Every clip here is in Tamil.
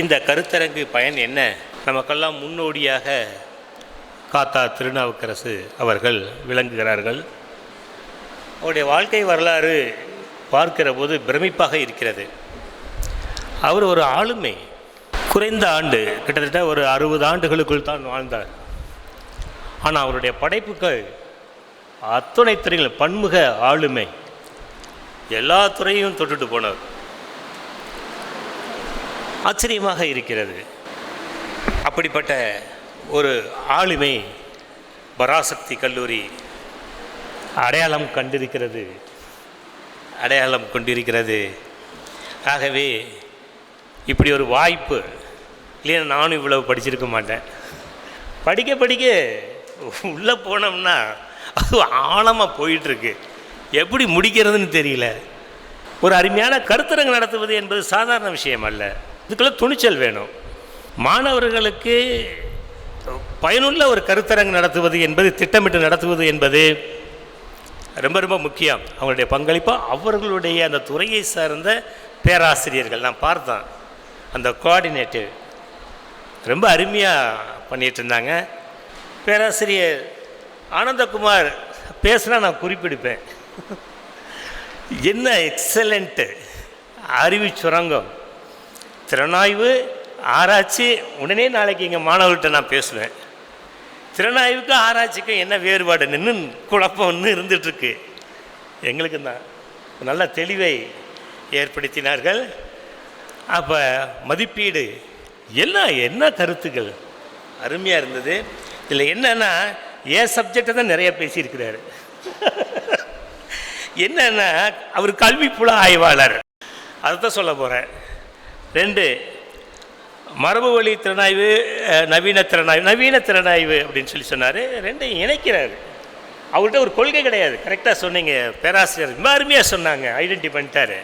இந்த கருத்தரங்கு பயன் என்ன? நமக்கெல்லாம் முன்னோடியாக காத்தா திருநாவுக்கரசு அவர்கள் விளங்குகிறார்கள். அவருடைய வாழ்க்கை வரலாறு பார்க்கிற போது பிரமிப்பாக இருக்கிறது. அவர் ஒரு ஆளுமை. குறைந்த ஆண்டு, கிட்டத்தட்ட ஒரு 60 ஆண்டுகளுக்குள் தான் வாழ்ந்தார். ஆனால் அவருடைய படைப்புகள் அத்துணை துறைகள், பன்முக ஆளுமை, எல்லா துறையும் தொட்டுட்டு போனவர். ஆச்சரியமாக இருக்கிறது. அப்படிப்பட்ட ஒரு ஆளுமை பராசக்தி கல்லூரி அடையாளம் கொண்டிருக்கிறது. ஆகவே இப்படி ஒரு வாய்ப்பு இல்லைன்னா நானும் இவ்வளவு படிச்சிருக்க மாட்டேன். படிக்க உள்ளே போனோம்னா அது ஆழமாக போயிட்டுருக்கு. எப்படி முடிக்கிறதுன்னு தெரியல. ஒரு அருமையான கருத்தரங்கு நடத்துவது என்பது சாதாரண விஷயம் அல்ல. இதுக்குள்ள துணிச்சல் வேணும். மாணவர்களுக்கு பயனுள்ள ஒரு கருத்தரங்கு நடத்துவது என்பது, திட்டமிட்டு நடத்துவது என்பது ரொம்ப ரொம்ப முக்கியம். அவங்களுடைய பங்களிப்பாக அவர்களுடைய அந்த துறையை சார்ந்த பேராசிரியர்கள் நான் பார்த்தேன். அந்த கோஆர்டினேட்டிவ் ரொம்ப அருமையாக பண்ணிகிட்டு இருந்தாங்க. பேராசிரியர் ஆனந்தகுமார் பேசுனா நான் குறிப்பிடுப்பேன். என்ன எக்ஸலண்ட்டு அறிவு சுரங்கம், திறனாய்வு, ஆராய்ச்சி. உடனே நாளைக்கு எங்கள் மாணவர்கிட்ட நான் பேசுவேன். திறனாய்வுக்கும் ஆராய்ச்சிக்கும் என்ன வேறுபாடு நின்று குழப்பம் ஒன்று இருந்துகிட்ருக்கு. எங்களுக்கு தான் நல்ல தெளிவை ஏற்படுத்தினார்கள். அப்போ மதிப்பீடு என்ன கருத்துக்கள் அருமையாக இருந்தது. இதில் என்னன்னா என் சப்ஜெக்டை தான் நிறைய பேசியிருக்கிறாரு. என்னன்னா அவர் கல்வி புல ஆய்வாளர். அதை தான் சொல்ல போகிறேன். 2 மரபு வழி திறனாய்வு, நவீன திறனாய்வு அப்படின்னு சொன்னார். 2 இணைக்கிறார். அவர்கிட்ட ஒரு கொள்கை கிடையாது. கரெக்டாக சொன்னீங்க பேராசிரியர், ரொம்ப அருமையாக சொன்னாங்க. ஐடென்டி பண்ணிட்டார்.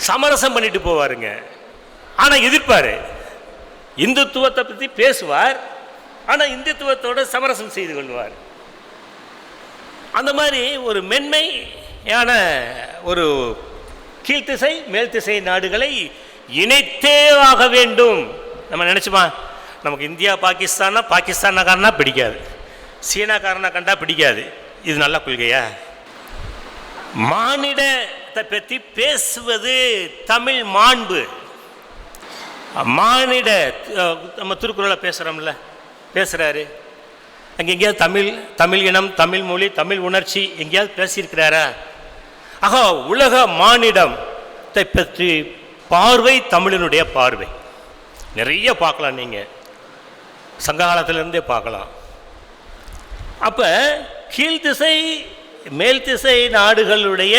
சமரசம் பண்ணிட்டு போவாருங்க. ஆனால் எதிர்ப்பார். இந்துத்துவத்தை பற்றி பேசுவார், ஆனால் இந்துத்துவத்தோடு சமரசம் செய்து கொள்வார். அந்த மாதிரி ஒரு மென்மையான ஒரு கீழ்த்திசை மேல்திசை நாடுகளை இணைத்தே ஆக வேண்டும். நம்ம நினச்சோமா, நமக்கு இந்தியா பாகிஸ்தானக்காரனா பிடிக்காது, சீனாக்காரனா கண்டா பிடிக்காது. இது நல்ல கொள்கையா? மானிடத்தை பற்றி பேசுவது தமிழ் மாண்பு. மானிட நம்ம திருக்குறளை பேசுகிறாரு. அங்கே எங்கேயாவது தமிழ் இனம், தமிழ் மொழி, தமிழ் உணர்ச்சி எங்கேயாவது பேசியிருக்கிறாரா? ஆக உலக மானிடத்தை பற்றி பார்வை தமிழினுடைய பார்வை நிறைய பார்க்கலாம். நீங்கள் சங்க காலத்திலிருந்தே பார்க்கலாம். அப்போ கீழ்த்திசை மேல்திசை நாடுகளுடைய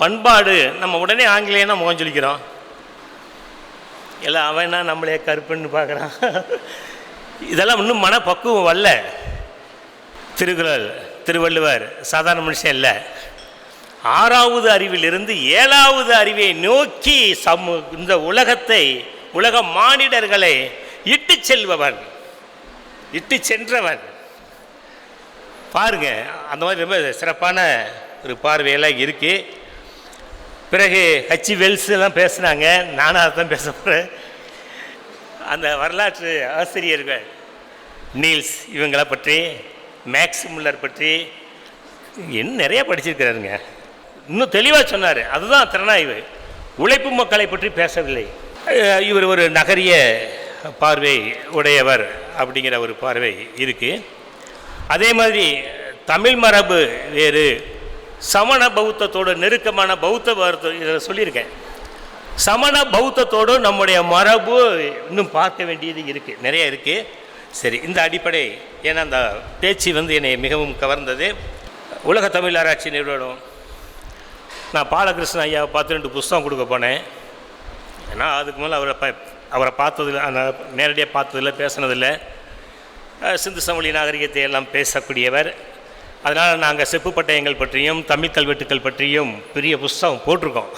பண்பாடு நம்ம உடனே ஆங்கிலேயனா முகம் சொல்லிக்கிறோம். எல்லாம் அவனா நம்மளே கருப்புன்னு பார்க்குறான். இதெல்லாம் இன்னும் மனப்பக்குவம் வரல. திருவள்ளுவர் சாதாரண மனுஷன் இல்லை. 6வது அறிவிலிருந்து 7வது அறிவை நோக்கி இந்த உலக மானிடர்களை இட்டு சென்றவன் பாருங்க. அந்த மாதிரி ரொம்ப சிறப்பான ஒரு பார்வையெல்லாம் இருக்கு. பிறகு ஹச்சி வெல்ஸ் எல்லாம் பேசுனாங்க. நானும் அதை தான் பேச போகிறேன். அந்த வரலாற்று ஆசிரியர்கள் நீல்ஸ் இவங்களை பற்றி, மேக்ஸ் முல்லர் பற்றி நிறைய படிச்சிருக்கிறாருங்க. இன்னும் தெளிவாக சொன்னார். அதுதான் திறனாய்வு. உழைப்பு மக்களை பற்றி பேசவில்லை. இவர் ஒரு நகரிய பார்வை உடையவர் அப்படிங்கிற ஒரு பார்வை இருக்குது. அதே மாதிரி தமிழ் மரபு வேறு, சமண பௌத்தத்தோடு நெருக்கமான பௌத்த இதில் சொல்லியிருக்கேன். சமண பௌத்தத்தோடு நம்முடைய மரபு இன்னும் பார்க்க வேண்டியது இருக்குது, நிறைய இருக்குது. சரி, இந்த அடிப்படை, ஏன்னா அந்த பேச்சு என்னை மிகவும் கவர்ந்தது. உலக தமிழ் ஆராய்ச்சி நிறுவனம், நான் பாலகிருஷ்ணன் ஐயாவை பார்த்து 2 புஸ்தகம் கொடுக்க போனேன். ஏன்னா அதுக்கு மேலே அவரை பார்த்ததில்லை, அந்த நேரடியாக பார்த்ததில்லை, பேசினதில்லை. சிந்து சமவெளி நாகரிகத்தை எல்லாம் பேசக்கூடியவர். அதனால் நாங்கள் செப்பு பட்டயங்கள் பற்றியும் தமிழ் கல்வெட்டுக்கள் பற்றியும் பெரிய புஸ்தகம் போட்டிருக்கோம்.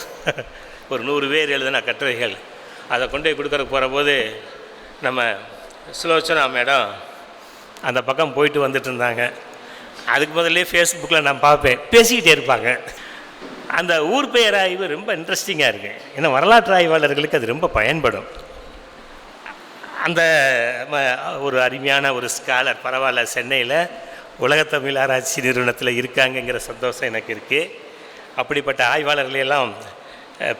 ஒரு 100 பேர் எழுதின கட்டுரைகள். அதை கொண்டு போய் கொடுக்குறக்கு போகிற போது நம்ம சுலோச்சனா மேடம் அந்த பக்கம் போயிட்டு வந்துட்டு இருந்தாங்க. அதுக்கு முதல்ல ஃபேஸ்புக்கில் நான் பார்ப்பேன், பேசிக்கிட்டே இருப்பாங்க. அந்த ஊர் பெயர் ஆய்வு ரொம்ப இன்ட்ரெஸ்டிங்காக இருக்குது. ஏன்னா வரலாற்று ஆய்வாளர்களுக்கு அது ரொம்ப பயன்படும். அந்த ஒரு அருமையான ஒரு ஸ்காலர் பரவாயில்ல, சென்னையில் உலகத்தமிழ் ஆராய்ச்சி நிறுவனத்தில் இருக்காங்கங்கிற சந்தோஷம் எனக்கு இருக்குது. அப்படிப்பட்ட ஆய்வாளர்களையெல்லாம்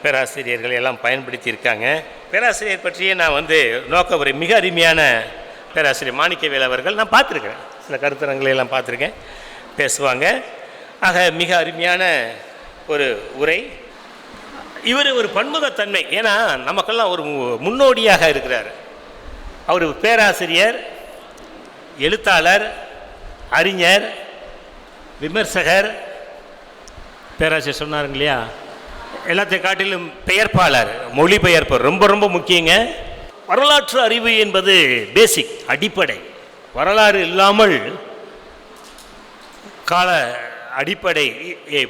பேராசிரியர்களையெல்லாம் பயன்படுத்தியிருக்காங்க. பேராசிரியர் பற்றியே நான் நோக்க ஒரு மிக அருமையான பேராசிரியர் மாணிக்கவேல் அவர்கள் நான் பார்த்துருக்கேன், சில கருத்தரங்களையெல்லாம் பார்த்துருக்கேன், பேசுவாங்க. ஆக மிக அருமையான ஒரு உரை. இவர் ஒரு பன்முகத்தன்மை, ஏன்னா நமக்கெல்லாம் ஒரு முன்னோடியாக இருக்கிறார். அவர் பேராசிரியர், எழுத்தாளர், அறிஞர், விமர்சகர், பேராசிரியர் சொன்னாருங்க இல்லையா, எல்லாத்தையும் காட்டிலும் பெயர்ப்பாளர், மொழிபெயர்ப்பர் ரொம்ப ரொம்ப முக்கியங்க. வரலாற்று அறிவு என்பது பேசிக், அடிப்படை. வரலாறு இல்லாமல் கால அடிப்படை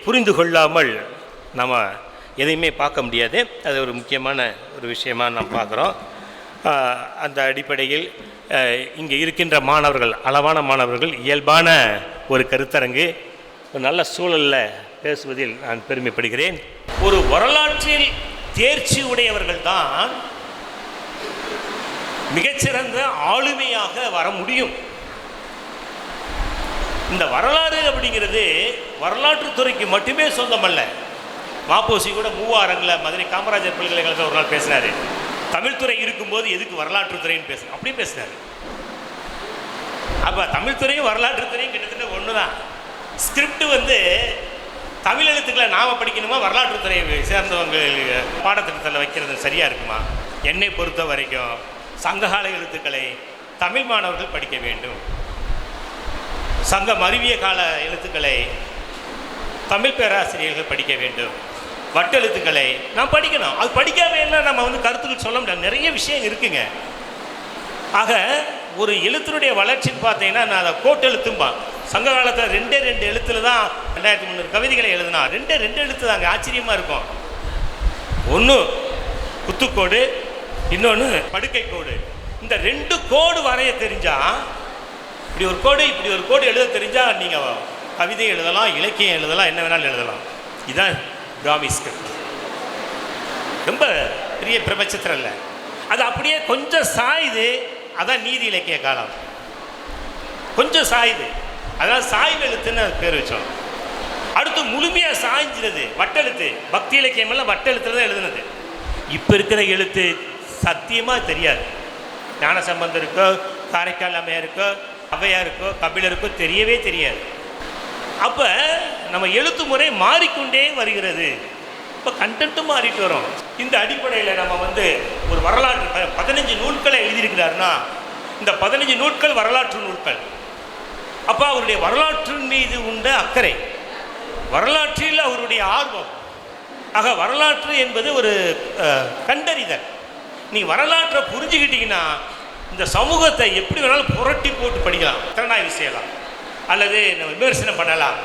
புரிந்து கொள்ளாமல் நம்ம எதையுமே பார்க்க முடியாது. அது ஒரு முக்கியமான ஒரு விஷயமாக நாம் பார்க்குறோம். அந்த அடிப்படையில் இங்கே இருக்கின்ற மாணவர்கள், அளவான மாணவர்கள், இயல்பான ஒரு கருத்தரங்கு, ஒரு நல்ல சூழலில் பேசுவதில் நான் பெருமைப்படுகிறேன். ஒரு வரலாற்றில் தேர்ச்சி உடையவர்கள் தான் மிகச்சிறந்த ஆளுமையாக வர முடியும். இந்த வரலாறு அப்படிங்கிறது வரலாற்று துறைக்கு மட்டுமே சொந்தமல்ல. மாப்போசி கூட மூவாரங்கில் மதுரை காமராஜர் பல்கலைக்கழகத்தில் ஒரு நாள் பேசினார், தமிழ்துறை இருக்கும்போது எதுக்கு வரலாற்று துறைன்னு பேசணும், அப்படி பேசினார். அப்போ தமிழ்துறையும் வரலாற்று துறையும் கிட்டத்தட்ட ஒன்று தான். ஸ்கிரிப்ட் தமிழ் எழுத்துக்களை நாம் படிக்கணுமா, வரலாற்று துறையை சேர்ந்தவங்க பாடத்திட்டத்தில் வைக்கிறது சரியாக இருக்குமா? என்னை பொறுத்த வரைக்கும் சங்ககால எழுத்துக்களை தமிழ் மாணவர்கள் படிக்க வேண்டும். சங்கம் அறிவிய கால எழுத்துக்களை தமிழ் பேராசிரியர்கள் படிக்க வேண்டும். வட்டெழுத்துக்களை நாம் படிக்கணும். அது படிக்காம எல்லாம் நம்ம கருத்துக்கள் சொல்ல முடியாது, நிறைய விஷயம் இருக்குங்க. ஆக ஒரு எழுத்தினுடைய வளர்ச்சின்னு பார்த்தீங்கன்னா, நான் அதை கோட்டெழுத்தும்பான். சங்க காலத்தில் 2 எழுத்துல தான் 2300 கவிதைகளை எழுதுனா. 2 எழுத்து தாங்க, ஆச்சரியமாக இருக்கும். ஒன்று குத்துக்கோடு, இன்னொன்று படுக்கை கோடு. இந்த 2 கோடு வரைய தெரிஞ்சால், இப்படி ஒரு கோடு இப்படி ஒரு கோடு எழுத தெரிஞ்சால் நீங்கள் கவிதை எழுதலாம், இலக்கியம் எழுதலாம், என்ன வேணாலும் எழுதலாம். இதுதான் பிராமி ஸ்கிரிப்ட். ரொம்ப பெரிய பிரபஞ்சத்தில் இல்லை, அது அப்படியே கொஞ்சம் சாயுது. அதான் நீதி இலக்கிய காலம், கொஞ்சம் சாயுது, அதனால் சாய்வு எழுத்துன்னு அது பேர் வச்சோம். அடுத்து முழுமையாக சாய்ஞ்சிருது வட்டெழுத்து. பக்தி இலக்கியம் எல்லாம் வட்டெழுத்துல தான் எழுதுனது. இப்போ இருக்கிற எழுத்து சத்தியமாக தெரியாது. ஞானசம்பந்தருக்கோ, காரைக்கால் அம்மையாருக்கோ, ஔவையாருக்கோ, கபிலருக்கோ தெரியவே தெரியாது. அப்போ நம்ம எழுத்து முறை மாறிக்கொண்டே வருகிறது. இப்போ கண்டென்ட்டும் மாறிட்டு வரும். இந்த அடிப்படையில் நம்ம ஒரு வரலாற்று 15 நூல்களை எழுதியிருக்கிறாருன்னா, இந்த 15 நூல்கள் வரலாற்று நூல்கள். அப்போ அவருடைய வரலாற்றின் மீது உண்ட அக்கறை, வரலாற்றில் அவருடைய ஆர்வம். ஆக வரலாற்று என்பது ஒரு கண்டறிதல். நீங்கள் வரலாற்றை புரிஞ்சுக்கிட்டீங்கன்னா இந்த சமூகத்தை எப்படி வேணாலும் புரட்டி போட்டு படிக்கலாம், திறனாய்வு செய்யலாம், அல்லது நம்ம விமர்சனம் பண்ணலாம்.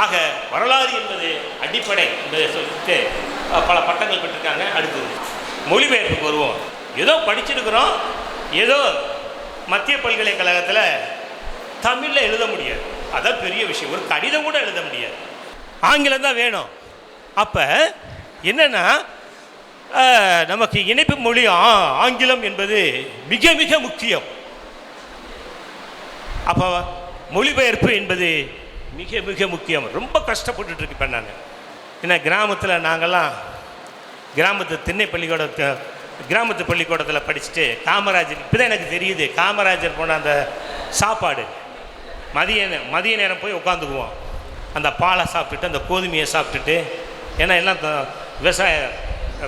ஆக வரலாறு என்பது அடிப்படை என்பதை சொல்லிட்டு பல பட்டங்கள் பெற்றிருக்காங்க. அடுத்தது மொழிபெயர்ப்புக்கு வருவோம். ஏதோ படிச்சிருக்கிறோம், ஏதோ மத்திய பல்கலைக்கழகத்தில் தமிழில் எழுத முடியாது, அதான் பெரிய விஷயம். ஒரு கடிதம் கூட எழுத முடியாது, ஆங்கிலம் தான் வேணும். அப்போ என்னென்னா, நமக்கு இணைப்பு மொழி ஆங்கிலம் என்பது மிக மிக முக்கியம். அப்போ மொழிபெயர்ப்பு என்பது மிக மிக முக்கியம். ரொம்ப கஷ்டப்பட்டுட்டு இருக்கு இப்போ நான். ஏன்னா கிராமத்தில் நாங்கள்லாம் கிராமத்து திண்ணை கிராமத்து பள்ளிக்கூடத்தில் படிச்சுட்டு காமராஜர், இப்போ தான் எனக்கு தெரியுது காமராஜர் போன அந்த சாப்பாடு. மதிய நேரம் போய் உட்காந்துக்குவோம், அந்த பாலை சாப்பிட்டுட்டு அந்த கோதுமையை சாப்பிட்டுட்டு, ஏன்னா எல்லாம் விவசாய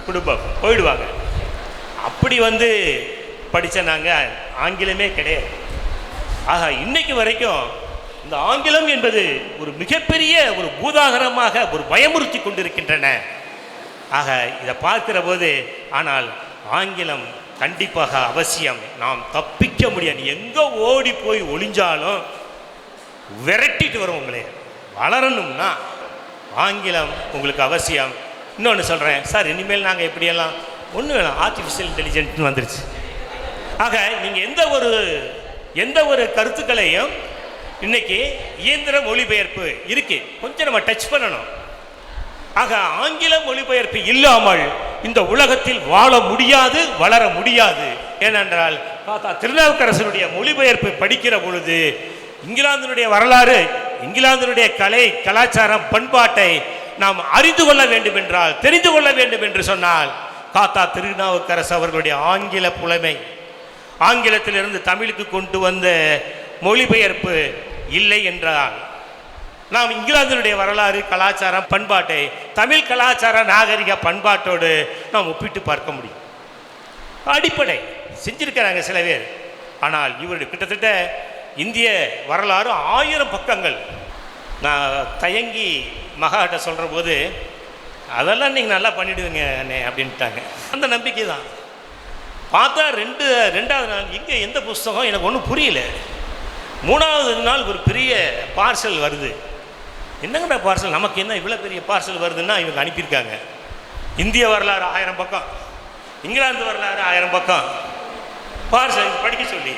குடும்பம் போயிடுவாங்க. அப்படி படித்த நாங்கள் ஆங்கிலமே கிடையாது. ஆக இன்னைக்கு வரைக்கும் இந்த ஆங்கிலம் என்பது ஒரு மிகப்பெரிய ஒரு பூதாகரமாக ஒரு பயமுறுத்தி கொண்டிருக்கின்றன. ஆக இதை பார்க்கிற போது, ஆனால் ஆங்கிலம் கண்டிப்பாக அவசியம். நாம் தப்பிக்க முடியாது. எங்கே ஓடி போய் ஒளிஞ்சாலும் விரட்டிட்டு வரும். உங்களே வளரணும்னா ஆங்கிலம் உங்களுக்கு அவசியம். இன்னொன்று சொல்கிறேன் சார், இனிமேல் நாங்கள் எப்படியெல்லாம் ஒன்று வேணாம், ஆர்டிஃபிஷியல் இன்டெலிஜென்ட்னு வந்துருச்சு. ஆக நீங்கள் எந்த ஒரு கருத்துக்களையும் இன்னைக்கு இயந்திர மொழிபெயர்ப்பு இருக்குது, கொஞ்சம் நம்ம டச் பண்ணணும். ஆக ஆங்கில மொழிபெயர்ப்பு இல்லாமல் இந்த உலகத்தில் வாழ முடியாது, வளர முடியாது. ஏனென்றால் திருநாவுக்கரசருடைய மொழிபெயர்ப்பு படிக்கிற பொழுது இங்கிலாந்தினுடைய வரலாறு, இங்கிலாந்தினுடைய கலை, கலாச்சாரம், பண்பாட்டை நாம் அறிந்து கொள்ள வேண்டும் என்றால், தெரிந்து கொள்ள வேண்டும் என்று சொன்னால் காத்தா திருநாவுக்கரசு அவர்களுடைய ஆங்கில புலமை, ஆங்கிலத்திலிருந்து தமிழுக்கு கொண்டு வந்த மொழிபெயர்ப்பு இல்லை என்றால் நாம் இங்கிலாந்தினுடைய வரலாறு, கலாச்சாரம், பண்பாட்டை தமிழ் கலாச்சார நாகரிக பண்பாட்டோடு நாம் ஒப்பிட்டு பார்க்க முடியும். அடிப்படை செஞ்சிருக்கிறாங்க சில பேர். ஆனால் இவருடைய கிட்டத்தட்ட இந்திய வரலாறு 1000 பக்கங்கள். நான் தயங்கி மகாட்ட சொல்கிற போது அதெல்லாம் நீங்கள் நல்லா பண்ணிவிடுவீங்க அண்ணே அப்படின்ட்டாங்க. அந்த நம்பிக்கை தான். பார்த்தா ரெண்டாவது நாள் எங்கே எந்த புஸ்தகம் எனக்கு ஒன்றும் புரியல. 3வது நாள் ஒரு பெரிய பார்சல் வருது. என்னங்கடா பார்சல், நமக்கு என்ன இவ்வளோ பெரிய பார்சல் வருதுன்னா இவங்க அனுப்பியிருக்காங்க. இந்திய வரலாறு 1000 பக்கம், இங்கிலாந்து வரலாறு 1000 பக்கம் பார்சல் படிக்க சொல்லி.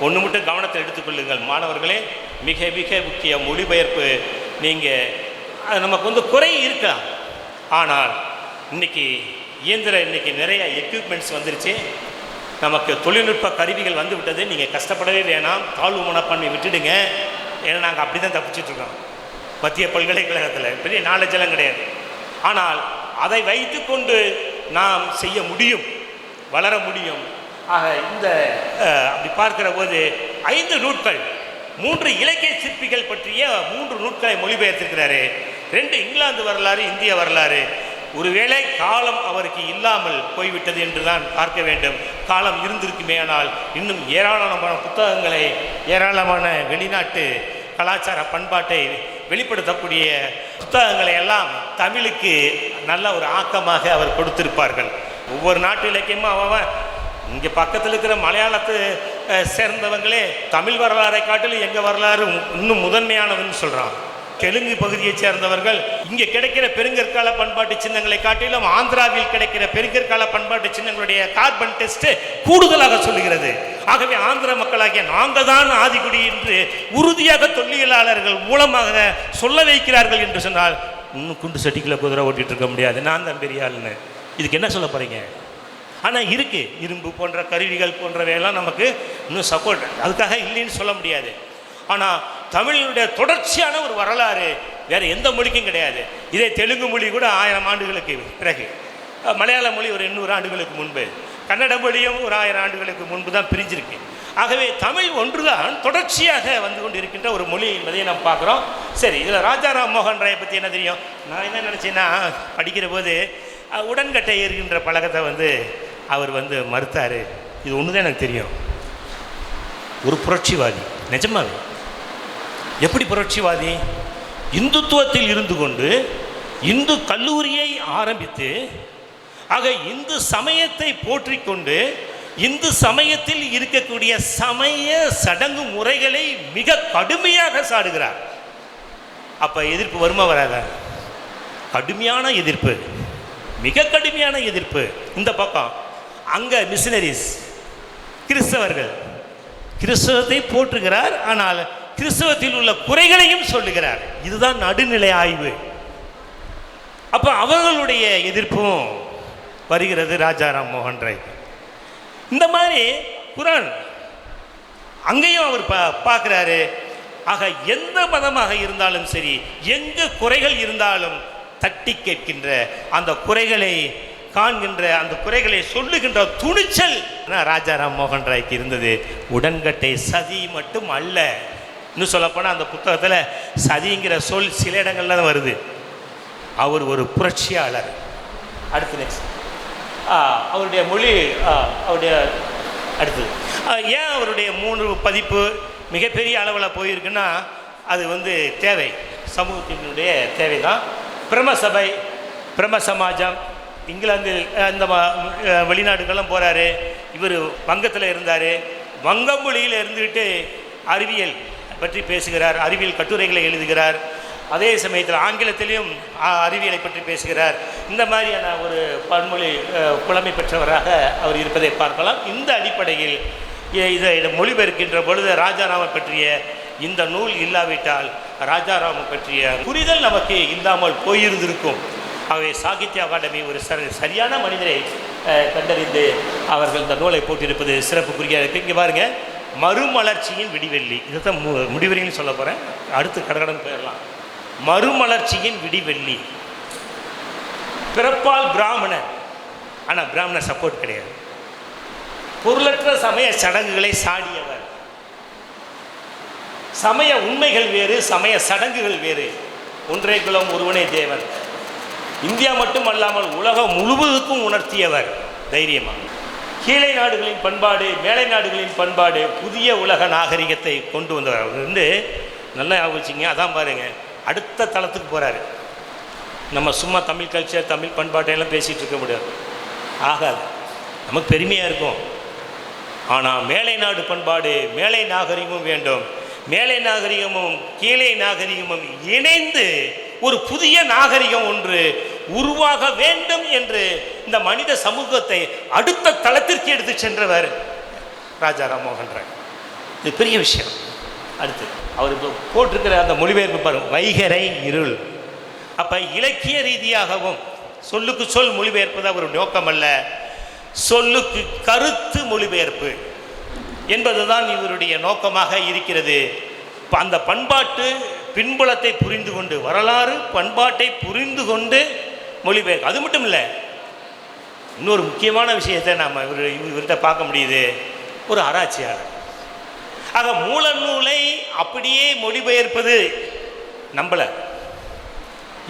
ஒன்று மட்டும் கவனத்தை எடுத்துக்கொள்ளுங்கள் மாணவர்களே, மிக மிக முக்கிய மொழிபெயர்ப்பு. நீங்கள் அது நமக்கு குறை இருக்கலாம், ஆனால் இன்னைக்கு இன்னைக்கு நிறைய எக்யூப்மெண்ட்ஸ் வந்துருச்சு, நமக்கு தொழில்நுட்ப கருவிகள் வந்து விட்டது. நீங்கள் கஷ்டப்படவே வேணாம், தாழ்வு மனப்பான்மை விட்டுடுங்க. ஏன்னா நாங்கள் அப்படி தான் தப்பிச்சிட்ருக்கோம். மத்திய பல்கலைக்கழகத்தில் பெரிய நாலேஜெல்லாம் கிடையாது. ஆனால் அதை வைத்து கொண்டு நாம் செய்ய முடியும், வளர முடியும். ஆக இந்த அப்படி பார்க்கிற போது 5 நூட்கள், 3 இலக்கிய சிற்பிகள் பற்றிய 3 நூட்களை மொழிபெயர்த்திருக்கிறாரு. 2 இங்கிலாந்து வரலாறு, இந்திய வரலாறு. ஒருவேளை காலம் அவருக்கு இல்லாமல் போய்விட்டது என்று தான் பார்க்க வேண்டும். காலம் இருந்திருக்குமே, ஆனால் இன்னும் ஏராளமான புத்தகங்களை, ஏராளமான வெளிநாட்டு கலாச்சார பண்பாட்டை வெளிப்படுத்தக்கூடிய புத்தகங்களை எல்லாம் தமிழுக்கு நல்ல ஒரு ஆக்கமாக அவர் கொடுத்திருப்பார்கள். ஒவ்வொரு நாட்டு இலக்கியமும் அவன் இங்கே பக்கத்தில் இருக்கிற மலையாளத்தை சேர்ந்தவங்களே தமிழ் வரலாறை காட்டிலும் எங்கள் வரலாறு இன்னும் முதன்மையானதுன்னு சொல்கிறான். தெலுங்கு பகுதியை சேர்ந்தவர்கள் இங்கே கிடைக்கிற பெருங்கற்கால பண்பாட்டு சின்னங்களை காட்டிலும் ஆந்திராவில் கிடைக்கிற பெருங்கற்கால பண்பாட்டு சின்னங்களுடைய கார்பன் டெஸ்ட் கூடுதலாக சொல்லுகிறது. ஆகவே ஆந்திர மக்களாகிய நாங்கள் தான் ஆதிக்குடி என்று உறுதியாக தொல்லியலாளர்கள் மூலமாக சொல்ல வைக்கிறார்கள் என்று சொன்னால் இன்னும் குண்டு சட்டிக்குள்ள குதிரை ஓட்டிகிட்டு இருக்க முடியாது. நான் தான் பெரிய ஆளுன்னு இதுக்கு என்ன சொல்ல போகிறீங்க? ஆனால் இருக்குது, இரும்பு போன்ற கருவிகள் போன்றவையெல்லாம் நமக்கு இன்னும் சப்போர்ட், அதுக்காக இல்லைன்னு சொல்ல முடியாது. ஆனால் தமிழினுடைய தொடர்ச்சியான ஒரு வரலாறு வேறு எந்த மொழிக்கும் கிடையாது. இதே தெலுங்கு மொழி கூட 1000 ஆண்டுகளுக்கு பிறகு, மலையாள மொழி ஒரு 800 ஆண்டுகளுக்கு முன்பு, கன்னட மொழியும் ஒரு 1000 ஆண்டுகளுக்கு முன்பு தான் பிரிஞ்சிருக்கு. ஆகவே தமிழ் ஒன்றுதான் தொடர்ச்சியாக வந்து கொண்டு இருக்கின்ற ஒரு மொழி என்பதை நாம் பார்க்குறோம். சரி, இதில் ராஜாராம் மோகன் ராயை பற்றி என்ன தெரியும்? நான் என்ன நினச்சேன்னா, படிக்கிற போது உடன்கட்டை ஏறுகின்ற பழக்கத்தை அவர் மறுத்தார். இது ஒன்று தான் எனக்கு தெரியும். ஒரு புரட்சிவாதி, நிஜமாவே. எப்படி புரட்சிவாதி? இந்துத்துவத்தில் இருந்து கொண்டு இந்து கல்லூரியை ஆரம்பித்து, ஆக இந்து சமயத்தை போற்றிக்கொண்டு இந்து சமயத்தில் இருக்கக்கூடிய சமய சடங்கு முறைகளை மிக கடுமையாக சாடுகிறார். அப்போ எதிர்ப்பு வருமா வராதா? கடுமையான எதிர்ப்பு, மிக கடுமையான எதிர்ப்பு. இந்த பக்கம் அங்கே மிஷினரிஸ், கிறிஸ்தவர்கள் கிறிஸ்தவத்தை போற்றுகிறார், ஆனால் கிறிஸ்தவத்தில் உள்ள குறைகளையும் சொல்லுகிறார். இதுதான் நடுநிலை ஆய்வு. அப்போ அவர்களுடைய எதிர்ப்பும் வருகிறது ராஜாராம் மோகன் ராய். இந்த மாதிரி குரான் அங்கேயும் அவர் பார்க்குறாரு. ஆக எந்த மதமாக இருந்தாலும் சரி, எங்கு குறைகள் இருந்தாலும் தட்டி கேட்கின்ற, அந்த குறைகளை காண்கின்ற, அந்த குறைகளை சொல்லுகின்ற துணிச்சல் ராஜாராம் மோகன் ராய்க்கு இருந்தது. உடன்கட்டை சதி மட்டும் அல்ல, இன்னும் சொல்லப்போனால் அந்த புத்தகத்தில் சதிங்கிற சொல் சில இடங்கள்ல தான் வருது. அவர் ஒரு புரட்சியாளர். அடுத்து நெக்ஸ்ட் அவருடைய மொழி, அவருடைய அடுத்தது ஏன் அவருடைய 3 பதிப்பு மிகப்பெரிய அளவில் போயிருக்குன்னா, அது தேவை, சமூகத்தினுடைய தேவை தான். பிரம்மசபை, பிரம்ம சமாஜம், இங்கிலாந்தில் இந்த வெளிநாடுகள்லாம் போகிறாரு. இவர் வங்கத்தில் இருந்தார். வங்க மொழியில் இருந்துக்கிட்டு அறிவியல் பற்றி பேசுகிறார், அறிவியல் கட்டுரைகளை எழுதுகிறார். அதே சமயத்தில் ஆங்கிலத்திலையும் அறிவியலை பற்றி பேசுகிறார். இந்த மாதிரியான ஒரு பன்மொழி புலமை பெற்றவராக அவர் இருப்பதை பார்க்கலாம். இந்த அடிப்படையில் இதை மொழிபெயர்க்கின்ற பொழுது ராஜாராமை பற்றிய இந்த நூல் இல்லாவிட்டால் ராஜாராமை பற்றிய புரிதல் நமக்கு இல்லாமல் போயிருந்திருக்கும். ஆகவே சாகித்ய அகாடமி ஒரு சரியான மனிதரை கண்டறிந்து அவர்கள் இந்த நூலை போட்டிருப்பது சிறப்புக்குரிய இருக்குது. இங்கே பாருங்கள், மறுமலர்ச்சியின் விடிவெள்ளி, இதைத்தான் முடிவெளின்னு சொல்ல போகிறேன். அடுத்து கடகடன் போயிடலாம். மறுமலர்ச்சியின் விடிவெள்ளி. பிறப்பால் பிராமணர், ஆனால் பிராமணர் சப்போர்ட் கிடையாது. பொருளற்ற சமய சடங்குகளை சாடியவர். சமய உண்மைகள் வேறு, சமய சடங்குகள் வேறு. ஒன்றே குலம் ஒருவனே தேவன். இந்தியா மட்டுமல்லாமல் உலகம் முழுவதுக்கும் உணர்த்தியவர் தைரியமாக. கீழே நாடுகளின் பண்பாடு, மேலை நாடுகளின் பண்பாடு, புதிய உலக நாகரிகத்தை கொண்டு வந்தவர். அவர் வந்து நல்லா ஆகிச்சிங்க. அதான் பாருங்கள், அடுத்த தளத்துக்கு போகிறாரு. நம்ம சும்மா தமிழ் கல்ச்சர், தமிழ் பண்பாட்டையெல்லாம் பேசிகிட்டு இருக்க முடியாது, ஆகாது. நமக்கு பெருமையாக இருக்கும். ஆனால் மேலை நாடு பண்பாடு, மேலை நாகரிகமும் வேண்டும். மேலை நாகரிகமும் கீழே நாகரிகமும் இணைந்து ஒரு புதிய நாகரிகம் ஒன்று உருவாக வேண்டும் என்று இந்த மனித சமூகத்தை அடுத்த தளத்திற்கு எடுத்து சென்றவர் ராஜா ராம்மோகன் ராய். இது பெரிய விஷயம். அடுத்து அவர் போட்டிருக்கிற அந்த மொழிபெயர்ப்பு பாருங்க, வைகரை இருள். அப்போ இலக்கிய ரீதியாகவும் சொல்லுக்கு சொல் மொழிபெயர்ப்பது அவர் நோக்கம் அல்ல, சொல்லுக்கு கருத்து மொழிபெயர்ப்பு என்பதுதான் இவருடைய நோக்கமாக இருக்கிறது. அந்த பண்பாட்டு பின்புலத்தை புரிந்து கொண்டு, வரலாறு பண்பாட்டை புரிந்து கொண்டு மொழிபெயர்க்க. அது மட்டும் இல்லை, இன்னொரு முக்கியமான விஷயத்தை நாம் இவர்கிட்ட பார்க்க முடியுது, ஒரு ஆராய்ச்சியாளர். ஆக மூல நூலை அப்படியே மொழிபெயர்ப்பது நம்பலை,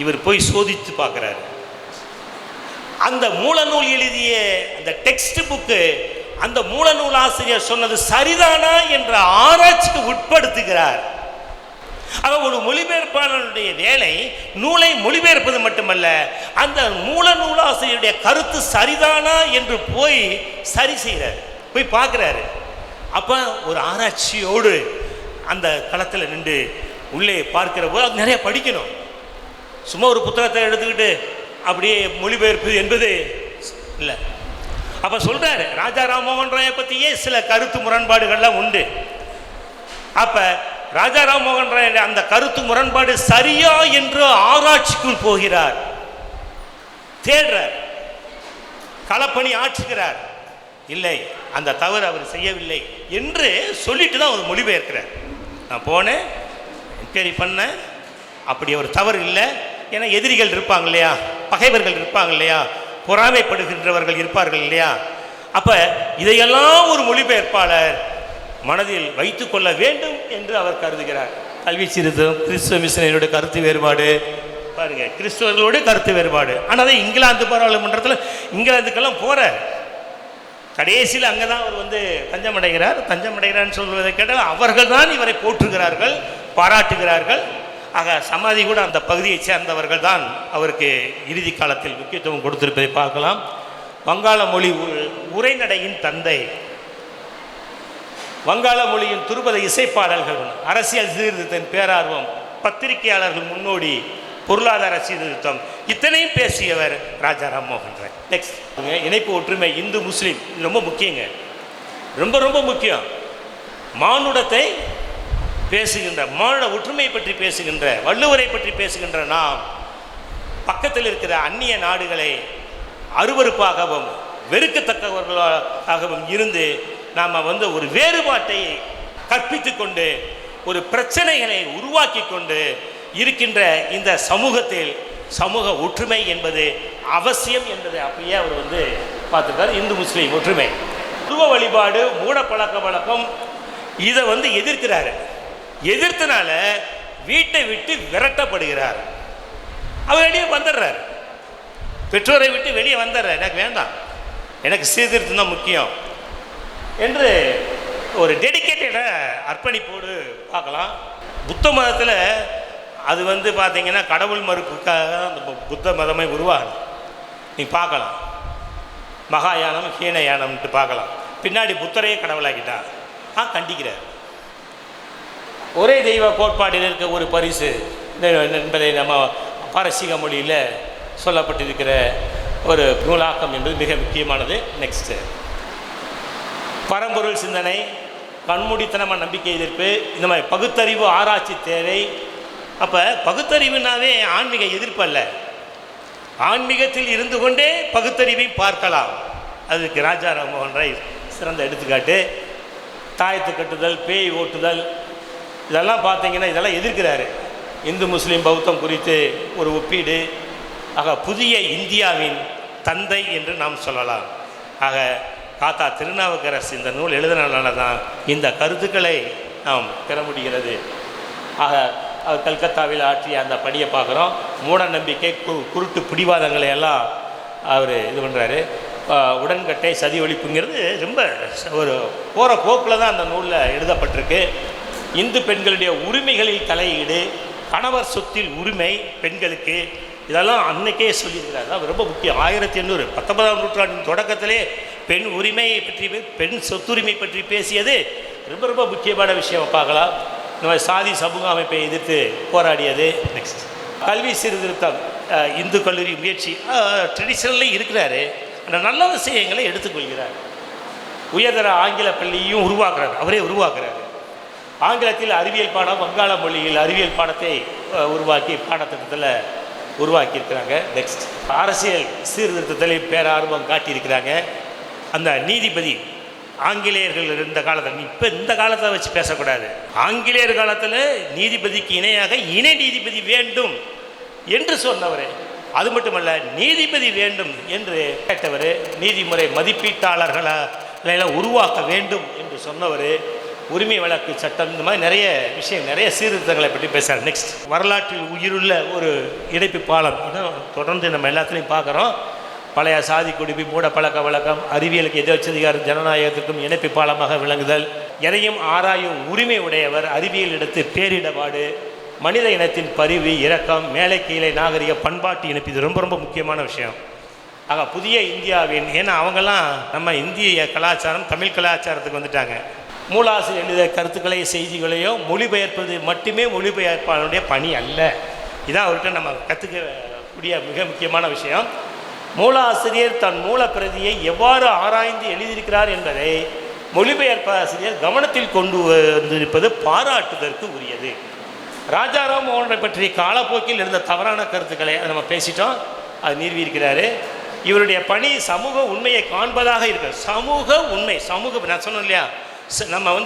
இவர் போய் சோதித்து பார்க்குறாரு. அந்த மூல நூல் எழுதிய அந்த டெக்ஸ்ட் புக்கு அந்த மூல நூல் ஆசிரியர் சொன்னது சரிதானா என்ற ஆராய்ச்சிக்கு உட்படுத்துகிறார். அவர் ஒரு மொழிபெயர்ப்பாளருடைய வேலை நூலை மொழிபெயர்ப்பது மட்டுமல்ல, அந்த மூல நூலாசிரியருடைய கருத்து சரிதானா என்று போய் சரி செய்கிறார், போய் பார்க்குறாரு. அப்போ ஒரு ஆராய்ச்சியோடு அந்த களத்தில் நின்று உள்ளே பார்க்கிற போது அது நிறைய படிக்கணும். சும்மா ஒரு புத்தகத்தை எடுத்துக்கிட்டு அப்படியே மொழிபெயர்ப்பு என்பது இல்லை. அப்போ சொல்கிறாரு, ராஜா ராம்மோகன் ராயை பற்றியே சில கருத்து முரண்பாடுகள்லாம் உண்டு. அப்போ ராஜா ராம்மோகன் ராய் அந்த கருத்து முரண்பாடு சரியா என்று ஆராய்ச்சிக்குள் போகிறார், தேடுறார், களப்பணி ஆற்றுகிறார். இல்லை, அந்த தவறு அவர் செய்யவில்லை என்று சொல்லிட்டு தான் அவர் மொழிபெயர்க்கிறார். நான் போனேன், என்கொயரி பண்ணேன், அப்படி ஒரு தவறு இல்லை. ஏன்னா எதிரிகள் இருப்பாங்க இல்லையா, பகைவர்கள் இருப்பாங்க இல்லையா, பொறாமைப்படுகின்றவர்கள் இருப்பார்கள் இல்லையா. அப்போ இதையெல்லாம் ஒரு மொழிபெயர்ப்பாளர் மனதில் வைத்து கொள்ள வேண்டும் என்று அவர் கருதுகிறார். கல்வி சீர்திருத்தம், கிறிஸ்துவ மிஷனரியோட கருத்து வேறுபாடு பாருங்க, கிறிஸ்தவர்களோட கருத்து வேறுபாடு. ஆனால் இங்கிலாந்து பாராளுமன்றத்தில் இங்கிலாந்துக்கெல்லாம் போகிறார். கடைசியில் அங்கே தான் அவர் வந்து தஞ்சமடைகிறார்னு சொல்வதை கேட்டால் அவர்கள் தான் இவரை போற்றுகிறார்கள், பாராட்டுகிறார்கள். ஆக சமாதி கூட அந்த பகுதியை சேர்ந்தவர்கள் தான் அவருக்கு இறுதி காலத்தில் முக்கியத்துவம் கொடுத்திருப்பதை பார்க்கலாம். வங்காள மொழி உரைநடையின் தந்தை, வங்காள மொழியின் துருபத இசைப்பாடல்கள், அரசியல் சீர்திருத்தத்தின் பேரார்வம், பத்திரிகையாளர்கள் முன்னோடி, பொருளாதார சீர்திருத்தம், இத்தனையும் பேசியவர் ராஜா ராம்மோகன் ராய். நெக்ஸ்ட், இணைப்பு ஒற்றுமை இந்து முஸ்லீம், இது ரொம்ப முக்கியங்க, ரொம்ப ரொம்ப முக்கியம். மானுடத்தை பேசுகின்ற, மானுட ஒற்றுமையை பற்றி பேசுகின்ற, வள்ளுவரை பற்றி பேசுகின்ற நாம் பக்கத்தில் இருக்கிற அந்நிய நாடுகளை அருவருப்பாகவும் வெறுக்கத்தக்கவர்களாகவும் இருந்து நாம் வந்து ஒரு வேறுபாட்டை கற்பித்து கொண்டு ஒரு பிரச்சனைகளை உருவாக்கி கொண்டு இருக்கின்ற இந்த சமூகத்தில் சமூக ஒற்றுமை என்பது அவசியம் என்பதை அப்படியே அவர் வந்து பார்த்துருக்காரு. இந்து முஸ்லீம் ஒற்றுமை, உருவ வழிபாடு, மூட பழக்க வழக்கம், இதை வந்து எதிர்க்கிறாரு. எதிர்த்தனால வீட்டை விட்டு விரட்டப்படுகிறார். அவர் வெளியே வந்துடுறார், பெற்றோரை விட்டு வெளியே வந்துடுறார். எனக்கு வேண்டாம், எனக்கு சீர்திருத்தம் தான் முக்கியம் என்று ஒரு டெடிக்கேட்டட அர்ப்பணிப்போடு பார்க்கலாம். புத்த மதத்தில் அது வந்து பார்த்தீங்கன்னா கடவுள் மறுப்புக்காக அந்த புத்த மதமே உருவாகணும். நீ பார்க்கலாம், மகாயானம் ஹீனயானம்ட்டு பார்க்கலாம். பின்னாடி புத்தரையே கடவுளாக்கிட்டா கண்டிக்கிறார். ஒரே தெய்வ கோட்பாட்டில் இருக்க ஒரு பரிசு என்பதை நம்ம பாரசீக மொழியில் சொல்லப்பட்டிருக்கிற ஒரு நூலாக்கம் என்பது மிக முக்கியமானது. நெக்ஸ்ட்டு, பரம்பொருள் சிந்தனை, கண்மூடித்தனமான நம்பிக்கை எதிர்ப்பு, இந்த மாதிரி பகுத்தறிவு ஆராய்ச்சி தேவை. அப்போ பகுத்தறிவுனாவே ஆன்மீக எதிர்ப்பு அல்ல, ஆன்மீகத்தில் இருந்து கொண்டே பகுத்தறிவை பார்க்கலாம். அதுக்கு ராஜா ராம்மோகன் ராய் சிறந்த எடுத்துக்காட்டு. தாயத்து கட்டுதல், பேய் ஓட்டுதல், இதெல்லாம் பார்த்தீங்கன்னா இதெல்லாம் எதிர்க்கிறாரு. இந்து முஸ்லீம் பௌத்தம் குறித்து ஒரு ஒப்பீடு. ஆக புதிய இந்தியாவின் தந்தை என்று நாம் சொல்லலாம். ஆக காத்தா திருநாவுக்கரசு இந்த நூல் எழுதினால தான் இந்த கருத்துக்களை நாம் பெற முடிகிறது. ஆக கல்கத்தாவில் ஆற்றிய அந்த பணியை பார்க்குறோம். மூட நம்பிக்கை, குருட்டு பிடிவாதங்களை எல்லாம் அவர் இது பண்ணுறாரு. உடன்கட்டை, சதி ஒழிப்புங்கிறது ரொம்ப ஒரு போகிற போக்கில் தான் அந்த நூலில் எழுதப்பட்டிருக்கு. இந்து பெண்களுடைய உரிமைகளில் தலையீடு, கணவர் சொத்தில் உரிமை பெண்களுக்கு, இதெல்லாம் அன்னைக்கே சொல்லியிருக்கிறார். அது ரொம்ப முக்கியம். 1800 19ஆம் நூற்றாண்டின் தொடக்கத்திலே பெண் உரிமையை பற்றி, பெண் சொத்துரிமை பற்றி பேசியது ரொம்ப ரொம்ப முக்கியமான விஷயம் பார்க்கலாம். இந்த மாதிரி சாதி சமூக அமைப்பை எதிர்த்து போராடியது. நெக்ஸ்ட் கல்வி சீர்திருத்தம், இந்து கல்லூரி முயற்சி ட்ரெடிஷ்னல்லே இருக்கிறாரு. அந்த நல்ல விஷயங்களை எடுத்துக்கொள்கிறார். உயர்தர ஆங்கில பள்ளியும் உருவாக்குறார், அவரே உருவாக்குறாரு. ஆங்கிலத்தில் அறிவியல் பாடம், வங்காள மொழியில் அறிவியல் பாடத்தை உருவாக்கி பாடத்திட்டத்தில் உருவாக்கியிருக்கிறாங்க. நெக்ஸ்ட் அரசியல் சீர்திருத்தத்தில் பேரார்வம் காட்டியிருக்கிறாங்க. அந்த நீதிபதி ஆங்கிலேயர்கள் இருந்த காலத்தில், இப்போ இந்த காலத்தை வச்சு பேசக்கூடாது. ஆங்கிலேயர் காலத்தில் நீதிபதிக்கு இணையாக இணை நீதிபதி வேண்டும் என்று சொன்னவர். அது மட்டுமல்ல, நீதிபதி வேண்டும் என்று கேட்டவர். நீதிமுறை மதிப்பீட்டாளர்களை உருவாக்க வேண்டும் என்று சொன்னவர். உரிமை வழக்கு சட்டம், இந்த மாதிரி நிறைய விஷயம், நிறைய சீர்திருத்தங்களை பற்றி பேசுகிறார். நெக்ஸ்ட் வரலாற்றில் உயிருள்ள ஒரு இணைப்பு பாலம். தொடர்ந்து நம்ம எல்லாத்துலேயும் பார்க்குறோம். பழைய சாதி குடிப்பு, மூட பழக்க வழக்கம், அறிவியலுக்கு எதிர்ச்சதிகாரம், ஜனநாயகத்திற்கும் இணைப்பு பாலமாக விளங்குதல், எதையும் ஆராயும் உரிமை உடையவர், அறிவியல் எடுத்து பேரிடபாடு, மனித இனத்தின் பரிவு, இரக்கம், மேலை கீழே நாகரிக பண்பாட்டு இணைப்பு, இது ரொம்ப ரொம்ப முக்கியமான விஷயம். ஆக புதிய இந்தியாவின், ஏன்னா அவங்கெல்லாம் நம்ம இந்திய கலாச்சாரம், தமிழ் கலாச்சாரத்துக்கு வந்துட்டாங்க. மூலாசிரியர் எழுத கருத்துக்களை, செய்திகளையோ மொழிபெயர்ப்பது மட்டுமே மொழிபெயர்ப்பாளருடைய பணி அல்ல. இதான் அவர்கிட்ட நம்ம கற்றுக்கக்கூடிய மிக முக்கியமான விஷயம். மூலாசிரியர் தன் மூலப்பிரதியை எவ்வாறு ஆராய்ந்து எழுதியிருக்கிறார் என்பதை மொழிபெயர்ப்பாசிரியர் கவனத்தில் கொண்டு வந்திருப்பது பாராட்டுதற்கு உரியது. ராஜாராம் மோகனை பற்றி காலப்போக்கில் இருந்த தவறான கருத்துக்களை நம்ம பேசிட்டோம், அது நிறுவியிருக்கிறாரு. இவருடைய பணி சமூக உண்மையை காண்பதாக இருக்கு. சமூக உண்மை, நான் சொன்னோம் இல்லையா, நம்ம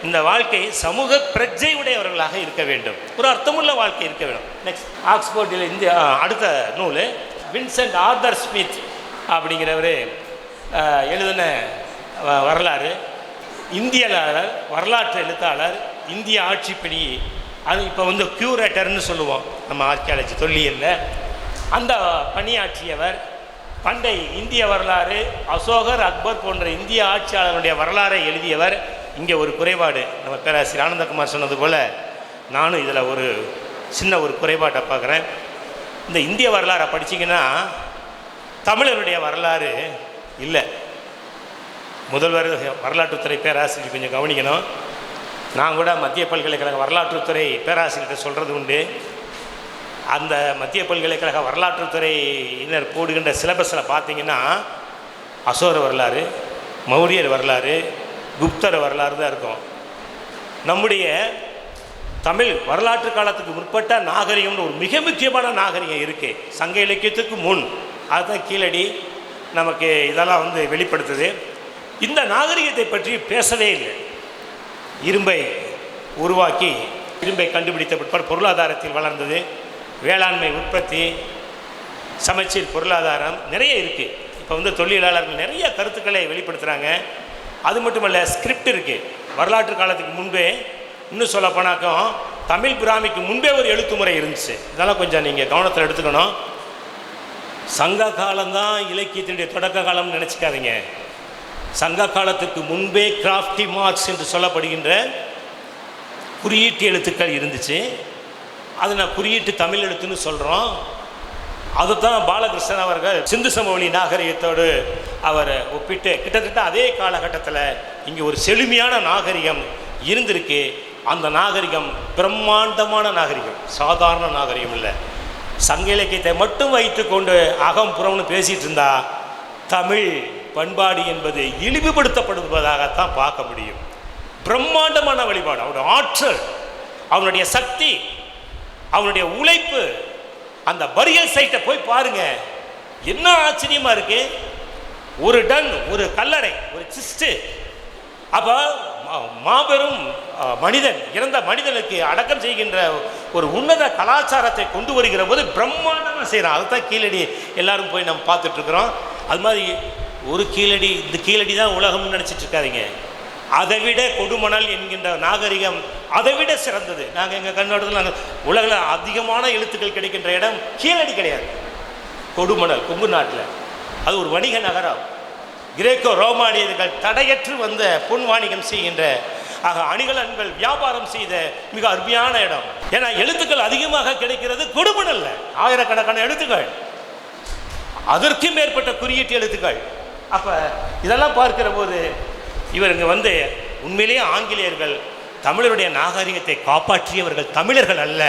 இந்த வாழ்க்கை சமூக பிரஜை உடையவர்களாக இருக்க வேண்டும், ஒரு அர்த்தமுள்ள வாழ்க்கை இருக்க வேண்டும். நெக்ஸ்ட் ஆக்ஸ்போர்டில் இந்த அடுத்த நூல் வின்சென்ட் ஆர்தர் ஸ்மித் அப்படிங்கிறவர் எழுதின வரலாறு. இந்தியலாளர், வரலாற்று எழுத்தாளர், இந்திய ஆட்சிப்பணி, அது இப்போ க்யூரேட்டர்னு சொல்லுவோம் நம்ம ஆர்கியாலஜி தொல்லியலில். அந்த பணியாற்றியவர். பண்டை இந்திய வரலாறு, அசோகர், அக்பர் போன்ற இந்திய ஆட்சியாளருடைய வரலாறை எழுதியவர். இங்கே ஒரு குறைபாடு, நம்ம பேராசிரியர் ஆனந்தகுமார் சொன்னது போல் நானும் இதில் ஒரு சின்ன ஒரு குறைபாட்டை பார்க்குறேன். இந்த இந்திய வரலாறை படித்தீங்கன்னா தமிழருடைய வரலாறு இல்லை. முதல்வர் வரலாற்றுத்துறை பேராசிரியர் கொஞ்சம் கவனிக்கணும். நான் கூட மத்திய பல்கலைக்கழக வரலாற்றுத்துறை பேராசிரியர்கிட்ட சொல்கிறது உண்டு. அந்த மத்திய பல்கலைக்கழக வரலாற்றுத்துறையினர் போடுகின்ற சிலபஸில் பார்த்தீங்கன்னா அசோகர் வரலாறு, மௌரியர் வரலாறு, குப்தர் வரலாறு தான் இருக்கும். நம்முடைய தமிழ் வரலாற்று காலத்துக்கு முற்பட்ட நாகரிகம்னு ஒரு மிக முக்கியமான நாகரிகம் இருக்குது. சங்க இலக்கியத்துக்கு முன், அதுதான் கீழடி நமக்கு இதெல்லாம் வெளிப்படுத்துது. இந்த நாகரிகத்தை பற்றி பேசவே இல்லை. இரும்பை உருவாக்கி, இரும்பை கண்டுபிடித்த பிற்பாடு பொருளாதாரத்தில் வளர்ந்தது, வேளாண்மை உற்பத்தி, சமச்சீர் பொருளாதாரம் நிறைய இருக்குது. இப்போ தொழிலாளர்கள் நிறைய கருத்துக்களை வெளிப்படுத்துகிறாங்க. அது மட்டுமல்ல, ஸ்கிரிப்ட் இருக்குது. வரலாற்று காலத்துக்கு முன்பே, இன்னும் சொல்ல போனாக்கும் தமிழ் பிராமிக்கு முன்பே ஒரு எழுத்து முறை இருந்துச்சு. இதெல்லாம் கொஞ்சம் நீங்கள் கவனத்தில் எடுத்துக்கணும். சங்க காலம்தான் இலக்கியத்தினுடைய தொடக்க காலம்னு நினச்சிக்காதீங்க. சங்க காலத்துக்கு முன்பே கிராஃப்டி மார்க்ஸ் என்று சொல்லப்படுகின்ற குறியீட்டு எழுத்துக்கள் இருந்துச்சு. அது நான் குறியீட்டு தமிழ் எழுத்துன்னு சொல்கிறோம். அதுதான் பாலகிருஷ்ணன் அவர்கள் சிந்து சமவெளி நாகரிகத்தோடு அவர் ஒப்பிட்டு கிட்டத்தட்ட அதே காலகட்டத்தில் இங்கே ஒரு செழுமையான நாகரிகம் இருந்திருக்கு. அந்த நாகரிகம் பிரம்மாண்டமான நாகரிகம், சாதாரண நாகரிகம் இல்லை. சங்க இலக்கியத்தை மட்டும் வைத்து கொண்டு அகம் புறம்னு பேசிகிட்டு இருந்தா தமிழ் பண்பாடு என்பது இழிவுபடுத்தப்படுவதாகத்தான் பார்க்க முடியும். பிரம்மாண்டமான வழிபாடு, அவனுடைய ஆற்றல், அவனுடைய சக்தி, அவனுடைய உழைப்பு, அந்த பரியல் சைட்டை போய் பாருங்க, என்ன ஆச்சரியமா இருக்கு. ஒரு டன், ஒரு கல்லறை, ஒரு சிஸ்ட். அப்ப மாபெரும் மனிதன், இறந்த மனிதனுக்கு அடக்கம் செய்கின்ற ஒரு உன்னத கலாச்சாரத்தை கொண்டு வருகிற போது பிரம்மாண்டமாக செய்கிறான். அதுதான் கீழடி எல்லாரும் போய் நம்ம பார்த்துட்டு இருக்கிறோம். அது மாதிரி ஒரு கீழடி, இந்த கீழடி தான் உலகம்னு நினச்சிட்டு இருக்காதிங்க. அதை விட கொடுமணல் என்கின்ற நாகரிகம் அதை விட சிறந்தது. நாங்கள் எங்கள் கண்ணோட்டத்தில் நாங்கள் உலகில் அதிகமான எழுத்துக்கள் கிடைக்கின்ற இடம் கீழடி கிடையாது, கொடுமணல், கொங்கு நாட்டில். அது ஒரு வணிக நகரம். கிரேக்கோ ரோமானியர்கள் தடையற்று வந்த பொன் வாணிகம் செய்கின்ற, ஆக அணிகலன்கள் வியாபாரம் செய்த மிக அருமையான இடம். ஏன்னா எழுத்துக்கள் அதிகமாக கிடைக்கிறது கொடுமணல்ல. ஆயிரக்கணக்கான எழுத்துக்கள், அதற்கு மேற்பட்ட குறியீட்டு எழுத்துக்கள். அப்போ இதெல்லாம் பார்க்கிற போது இவருங்க உண்மையிலேயே ஆங்கிலேயர்கள் தமிழருடைய நாகரிகத்தை காப்பாற்றியவர்கள் தமிழர்கள் அல்ல,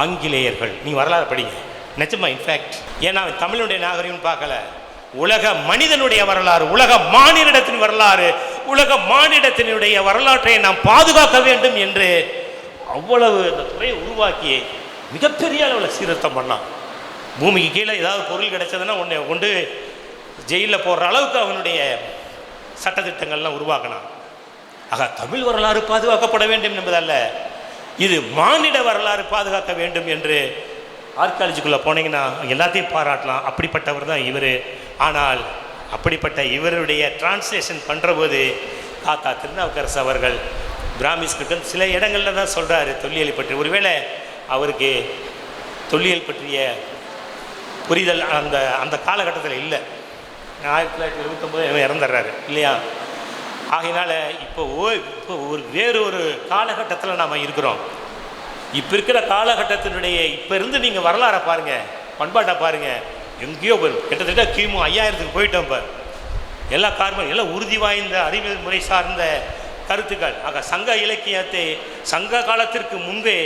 ஆங்கிலேயர்கள். நீங்கள் வரலாறு படிங்க, நிச்சயமா. இன்ஃபேக்ட் ஏன்னா தமிழனுடைய நாகரிகம் பார்க்கல, உலக மனிதனுடைய வரலாறு, உலக மானிடத்தின் வரலாறு, உலக மானிடத்தினுடைய வரலாற்றை நாம் பாதுகாக்க வேண்டும் என்று அவ்வளவு இந்த துறையை உருவாக்கி மிகப்பெரிய அளவில் சீர்திருத்தம் பண்ணான். பூமிக்கு கீழே ஏதாவது பொருள் கிடைச்சதுன்னா உன்னை கொண்டு ஜெயிலில் போடுற அளவுக்கு அவனுடைய சட்டத்திட்டங்கள்லாம் உருவாக்கினான். ஆக தமிழ் வரலாறு பாதுகாக்கப்பட வேண்டும் என்பதல்ல, இது மானிட வரலாறு பாதுகாக்க வேண்டும் என்று ஆர்காலஜிக்குள்ளே போனீங்கன்னா எல்லாத்தையும் பாராட்டலாம். அப்படிப்பட்டவர் தான் இவர். ஆனால் அப்படிப்பட்ட இவருடைய டிரான்ஸ்லேஷன் பண்ணுற போது தாத்தா திருநாவுக்கரசு அவர்கள் பிராமிஸ்க்கு சில இடங்களில் தான் சொல்கிறாரு தொல்லியல் பற்றி. ஒருவேளை அவருக்கு தொல்லியல் பற்றிய புரிதல் அந்த காலகட்டத்தில் இல்லை. 1929 இறந்துடுறாரு இல்லையா? ஆகையினால இப்போ ஒரு வேறொரு காலகட்டத்தில் நாம் இருக்கிறோம். இப்போ இருக்கிற காலகட்டத்தினுடைய இப்போ இருந்து நீங்கள் வரலாறை பாருங்கள், பண்பாட்டை பாருங்கள், எங்கேயோ கிட்டத்தட்ட கிமு 5000க்கு போயிட்டோம். இப்போ எல்லா காரணம் எல்லாம் உறுதி வாய்ந்த அறிவியல் முறை சார்ந்த கருத்துக்கள். ஆக சங்க இலக்கியத்தை சங்க காலத்திற்கு முன்பே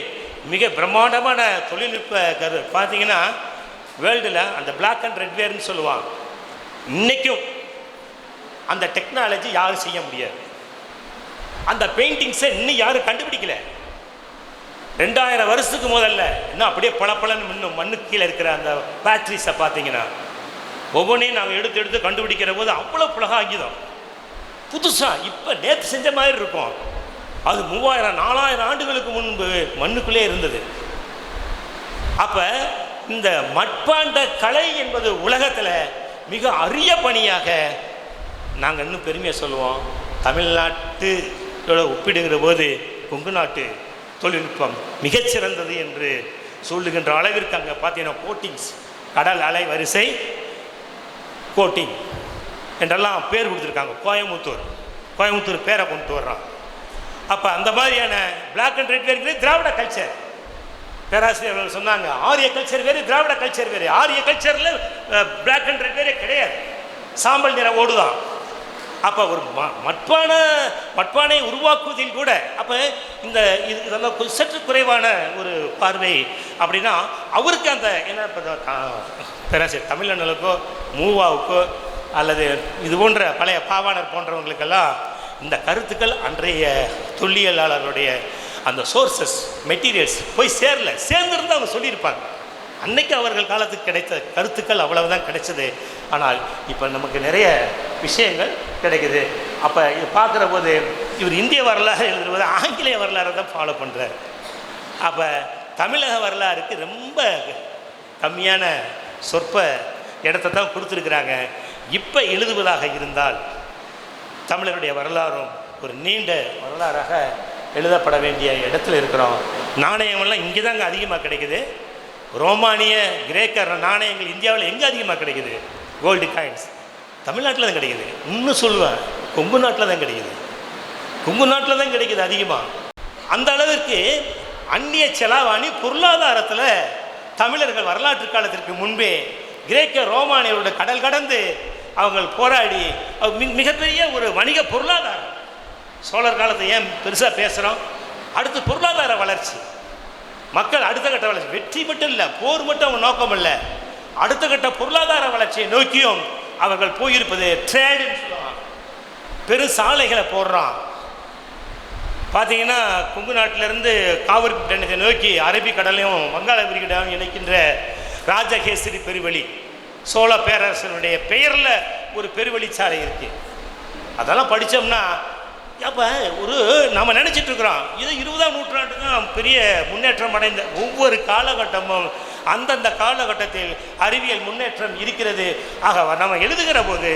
மிக பிரம்மாண்டமான தொழில்நுட்ப பார்த்தீங்கன்னா வேர்ல்டில் அந்த பிளாக் அண்ட் ரெட் வேர்னு சொல்லுவாங்க. இன்றைக்கும் அந்த டெக்னாலஜி யாரும் செய்ய முடியாது. அந்த பெயிண்டிங்ஸை இன்னும் யாரும் கண்டுபிடிக்கல. 2000 வருஷத்துக்கு முதல்ல இன்னும் அப்படியே பளபளன்னு இன்னும் மண்ணுக்கு கீழே இருக்கிற அந்த பேட்ரிஸை பார்த்தீங்கன்னா ஒவ்வொன்றையும் நாங்கள் எடுத்து கண்டுபிடிக்கிற போது அவ்வளோ புலக ஆகிதம் புதுசாக இப்போ நேற்று செஞ்ச மாதிரி இருக்கும். அது 3000-4000 ஆண்டுகளுக்கு முன்பு மண்ணுக்குள்ளே இருந்தது. அப்போ இந்த மட்பாண்ட கலை என்பது உலகத்தில் மிக அரிய பணியாக நாங்கள் இன்னும் பெருமையாக சொல்லுவோம். தமிழ்நாட்டோட ஒப்பிடுகிற போது கொங்கு நாட்டு தொழில்நுட்பம் மிகச்சிறந்தது என்று சொல்லுகின்ற அளவிற்கு அங்கே பார்த்தீங்கன்னா கோட்டிங்ஸ், கடல் அலை வரிசை கோட்டிங் என்றெல்லாம் பேர் கொடுத்துருக்காங்க. கோயமுத்தூர் பேரை கொண்டு வர்றான். அப்போ அந்த மாதிரியான பிளாக் அண்ட் ரெட் இருக்கிறது திராவிட கல்ச்சர். பேராசிரியர்கள் சொன்னாங்க ஆரிய கல்ச்சர் வேறு, திராவிட கல்ச்சர் வேறு. ஆரிய கல்ச்சரில் பிளாக் அண்ட் ரெட் வேறே கிடையாது, சாம்பல் நிற ஓடுதான். அப்போ ஒரு மட்பானை உருவாக்குவதில் கூட அப்போ இதெல்லாம் சற்று குறைவான ஒரு பார்வை அப்படின்னா அவருக்கு அந்த என்ன பேராசிரியர் தமிழனுக்கோ மூவாவுக்கோ அல்லது இது போன்ற பழைய பாவாணர் போன்றவங்களுக்கெல்லாம் இந்த கருத்துக்கள் அன்றைய தொல்லியலாளருடைய அந்த சோர்சஸ் மெட்டீரியல்ஸ் போய் சேர்ந்திருந்து அவங்க சொல்லியிருப்பாங்க. அன்னைக்கு அவர்கள் காலத்துக்கு கிடைத்த கருத்துக்கள் அவ்வளவுதான் கிடைச்சது. ஆனால் இப்போ நமக்கு நிறைய விஷயங்கள் கிடைக்குது. அப்போ இது பார்க்குற போது இவர் இந்திய வரலாறு எழுதும்போது ஆங்கிலேய வரலாறை தான் ஃபாலோ பண்ணுறார். அப்போ தமிழக வரலாறுக்கு ரொம்ப கம்மியான சொற்ப இடத்தை தான் கொடுத்துருக்குறாங்க. இப்போ எழுதுவதாக இருந்தால் தமிழருடைய வரலாறும் ஒரு நீண்ட வரலாறாக எழுதப்பட வேண்டிய இடத்துல இருக்கிறோம். நாணயமெல்லாம் இங்கே தாங்க அதிகமாக கிடைக்குது. ரோமானிய கிரேக்க நாணயங்கள் இந்தியாவில் எங்கே அதிகமாக கிடைக்குது? கோல்டு காயின்ஸ் தமிழ்நாட்டில் தான் கிடைக்குது. இன்னும் சொல்லுவேன், கொங்கு நாட்டில் தான் கிடைக்குது அதிகமாக. அந்த அளவிற்கு அந்நிய செலாவணி பொருளாதாரத்தில் தமிழர்கள் வரலாற்று காலத்திற்கு முன்பே கிரேக்க ரோமானியரோட கடல் கடந்து அவங்க போராடி மிகப்பெரிய ஒரு வணிக பொருளாதாரம். சோழர் காலத்தை ஏன் பெருசாக பேசுகிறோம்? அடுத்து பொருளாதார வளர்ச்சி, மக்கள் அடுத்த கட்ட வளர்ச்சி, வெற்றி மட்டும் இல்லை, போர் மட்டும் அவங்க நோக்கம் இல்லை, அடுத்த கட்ட பொருளாதார வளர்ச்சியை நோக்கியும் அவர்கள் போயிருப்பது ட்ரேடுன்னு சொல்லுவாங்க. பெரு சாலைகளை போடுறான், பார்த்தீங்கன்னா கொங்கு நாட்டிலிருந்து காவிரி டென்னத்தை நோக்கி அரபிக்கடலையும் வங்காள விரிகுடாவும் இணைக்கின்ற ராஜகேசரி பெருவழி சோழ பேரரசனுடைய பெயரில் ஒரு பெருவழிச்சாலை இருக்குது. அதெல்லாம் படித்தோம்னா அப்போ நம்ம நினச்சிட்டு இருக்கிறோம் இது 20ஆம் நூற்றாண்டு தான் பெரிய முன்னேற்றம் அடைந்த. ஒவ்வொரு காலகட்டமும் அந்தந்த காலகட்டத்தில் அறிவியல் முன்னேற்றம் இருக்கிறது. ஆக நம்ம எழுதுகிற போது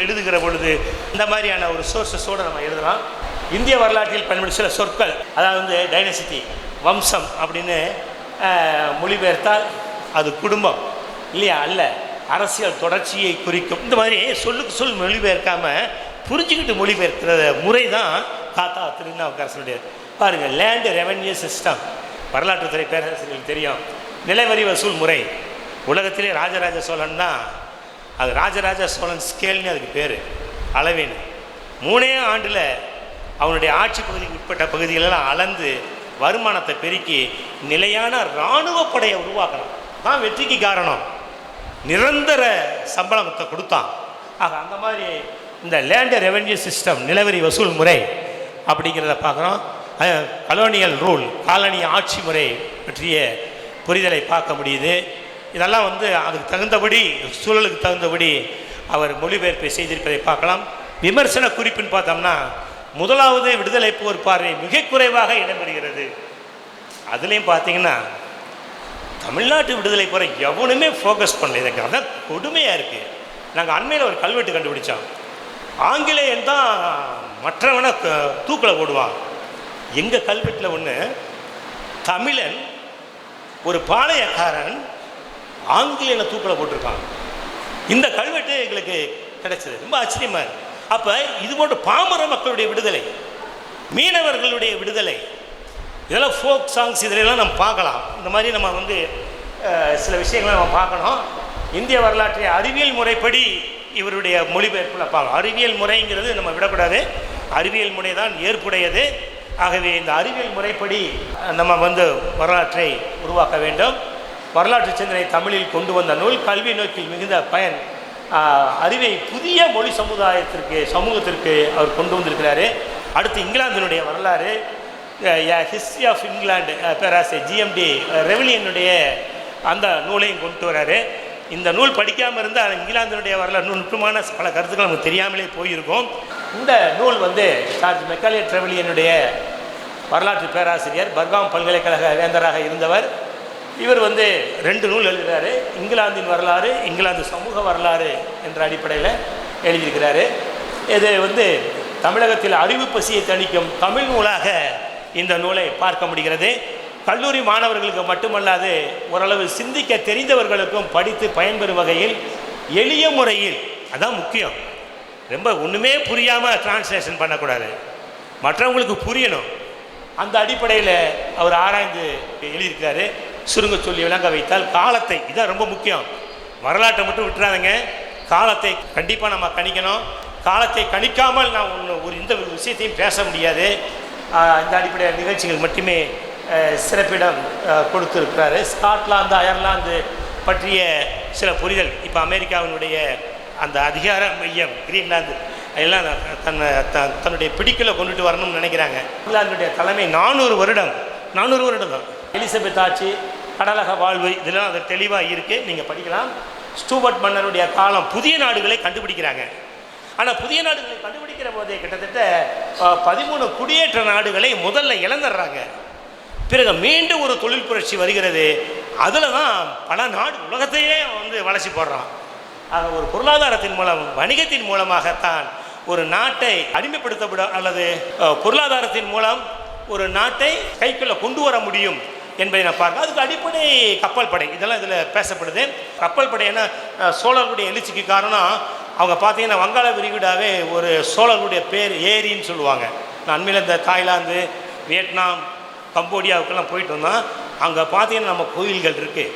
எழுதுகிற பொழுது இந்த மாதிரியான ஒரு சோர்ஸஸோடு நம்ம எழுதலாம். இந்திய வரலாற்றில் பயன்படும் சில சொற்கள், அதாவது டைனசிட்டி வம்சம் அப்படின்னு மொழிபெயர்த்தால் அது குடும்பம் இல்லையா, அல்ல அரசியல் தொடர்ச்சியை குறிக்கும். இந்த மாதிரி சொல்லுக்கு சொல் மொழிபெயர்க்காமல் புரிஞ்சுக்கிட்டு மொழிபெயர்க்கிற முறை தான் தாத்தா திருநாவுக்கரசனுடைய. பாருங்கள், லேண்டு ரெவன்யூ சிஸ்டம் வரலாற்றுத்துறை பேராசிரியர்களுக்கு தெரியும். நிலவரி வசூல் முறை உலகத்திலே ராஜராஜ சோழன் தான். அது ராஜராஜ சோழன் ஸ்கேல்னு அதுக்கு பேர், அளவின் 3 ஆண்டில் அவனுடைய ஆட்சி பகுதிக்கு உட்பட்ட பகுதிகளெல்லாம் அளந்து வருமானத்தை பெருக்கி நிலையான இராணுவ படையை உருவாக்கணும் தான் வெற்றிக்கு காரணம். நிரந்தர சம்பளத்தை கொடுத்தான். ஆக அந்த மாதிரி இந்த லேண்ட் ரெவென்யூ சிஸ்டம் நிலவரி வசூல் முறை அப்படிங்கிறத பார்க்குறோம். கலோனியல் ரூல் காலனி ஆட்சி முறை பற்றிய புரிதலை பார்க்க முடியுது. இதெல்லாம் அதுக்கு தகுந்தபடி சூழலுக்கு தகுந்தபடி அவர் மொழிபெயர்ப்பை செய்திருப்பதை பார்க்கலாம். விமர்சன குறிப்புன்னு பார்த்தோம்னா முதலாவது விடுதலை போர் பார்வை மிக குறைவாக இடம்பெறுகிறது. அதுலேயும் பார்த்தீங்கன்னா தமிழ்நாட்டு விடுதலை போரை எவனுமே ஃபோக்கஸ் பண்ணல. இதுக்கு அதான் கொடுமையாக இருக்குது. நாங்கள் அண்மையில் ஒரு கல்வெட்டு கண்டுபிடிச்சோம். ஆங்கிலேயன் தான் மற்றவனை தூக்கில் போடுவான். எங்கள் கல்வெட்டில் ஒன்று தமிழன் ஒரு பாளையக்காரன் ஆங்கிலேயனை தூக்கில் போட்டிருக்கான். இந்த கல்வெட்டு எங்களுக்கு கிடைச்சது, ரொம்ப ஆச்சரியமாக இருக்குது. அப்போ இது போன்ற பாமர மக்களுடைய விடுதலை, மீனவர்களுடைய விடுதலை, இதெல்லாம் ஃபோக் சாங்ஸ் இதிலெல்லாம் நம்ம பார்க்கலாம். இந்த மாதிரி நம்ம சில விஷயங்களை நம்ம பார்க்கணும். இந்திய வரலாற்றை அறிவியல் முறைப்படி இவருடைய மொழிபெயர்ப்பில் பார்க்கலாம். அறிவியல் முறைங்கிறது நம்ம விடக்கூடாது, அறிவியல் முறை தான் ஏற்புடையது. ஆகவே இந்த அறிவியல் முறைப்படி நம்ம வரலாற்றை உருவாக்க வேண்டும். வரலாற்று சிந்தனை தமிழில் கொண்டு வந்த நூல் கல்வி நோக்கில் மிகுந்த பயன் அறிவை புதிய மொழி சமூகத்திற்கு அவர் கொண்டு வந்திருக்கிறாரு. அடுத்து இங்கிலாந்தினுடைய வரலாறு, ஹிஸ்ட்ரி ஆஃப் இங்கிலாந்து பேராசிரியர் ஜிஎம்டி ரெவிலியனுடைய அந்த நூலையும் கொண்டு வராரு. இந்த நூல் படிக்காமல் இருந்தால் இங்கிலாந்தினுடைய வரலாறு நுட்பமான பல கருத்துக்கள் நமக்கு தெரியாமலே போயிருக்கும். இந்த நூல் சார்ஜ் மெக்காலே ரெவிலியனுடைய வரலாற்று பேராசிரியர், பர்காம் பல்கலைக்கழக வேந்தராக இருந்தவர். இவர் 2 நூல் எழுதுகிறாரு. இங்கிலாந்தின் வரலாறு, இங்கிலாந்து சமூக வரலாறு என்ற அடிப்படையில் எழுதியிருக்கிறாரு. இது தமிழகத்தில் அறிவு பசியை தணிக்கும் தமிழ் நூலாக இந்த நூலை பார்க்க முடிகிறது. கல்லூரி மாணவர்களுக்கு மட்டுமல்லாது ஓரளவு சிந்திக்க தெரிந்தவர்களுக்கும் படித்து பயன்பெறும் வகையில் எளிய முறையில், அதான் முக்கியம், ரொம்ப ஒன்றுமே புரியாமல் டிரான்ஸ்லேஷன் பண்ணக்கூடாது, மற்றவங்களுக்கு புரியணும். அந்த அடிப்படையில் அவர் ஆராய்ந்து எழுதியிருக்காரு. சுருங்க சொல்லி விளங்க வைத்தால் காலத்தை, இதான் ரொம்ப முக்கியம். வரலாற்றை மட்டும் விட்டுறாதுங்க, காலத்தை கண்டிப்பாக நம்ம கணிக்கணும். காலத்தை கணிக்காமல் நான் இந்த விஷயத்தையும் பேச முடியாது. இந்த அடிப்படையில் நிகழ்ச்சிகள் மட்டுமே சிறப்பிடம் கொடுத்துருக்கிறாரு. ஸ்காட்லாந்து, அயர்லாந்து பற்றிய சில புரிதல், இப்போ அமெரிக்காவினுடைய அந்த அதிகார மையம் கிரீன்லாந்து எல்லாம் தன்னுடைய பிடிக்கலை கொண்டுட்டு வரணும்னு நினைக்கிறாங்க. இங்கிலாந்துடைய தலைமை 400 வருடம் தான். எலிசபெத் ஆட்சி, கடலக வாழ்வு, இதெல்லாம் அது தெளிவாக இருக்குது, நீங்கள் படிக்கலாம். ஸ்டூவர்ட் மன்னருடைய காலம், புதிய நாடுகளை கண்டுபிடிக்கிறாங்க. ஆனால் புதிய நாடுகளை கண்டுபிடிக்கிற போதே கிட்டத்தட்ட 13 குடியேற்ற நாடுகளை முதல்ல இழந்துடுறாங்க. பிறகு மீண்டும் ஒரு தொழில் புரட்சி வருகிறது. அதில் தான் பல நாடு உலகத்தையே வளர்ச்சி போடுறான். ஆக ஒரு பொருளாதாரத்தின் மூலம், வணிகத்தின் மூலமாகத்தான் ஒரு நாட்டை அடிமைப்படுத்தப்பட அல்லது பொருளாதாரத்தின் மூலம் ஒரு நாட்டை கைக்குள்ளே கொண்டு வர முடியும் என்பதை நான் பார்க்க. அதுக்கு அடிப்படை கப்பல் படை, இதெல்லாம் இதில் பேசப்படுது. கப்பல் படை என்ன, சோழர்களுடைய எழுச்சிக்கு காரணம் அவங்க பார்த்தீங்கன்னா வங்காள விரிகுடாவே ஒரு சோழர்களுடைய பேர் ஏரின்னு சொல்லுவாங்க. நான் அண்மையில் இந்த தாய்லாந்து, வியட்நாம், கம்போடியாவுக்கெல்லாம் போயிட்டு வந்தோம். அங்கே பார்த்தீங்கன்னா நம்ம கோயில்கள் இருக்குது,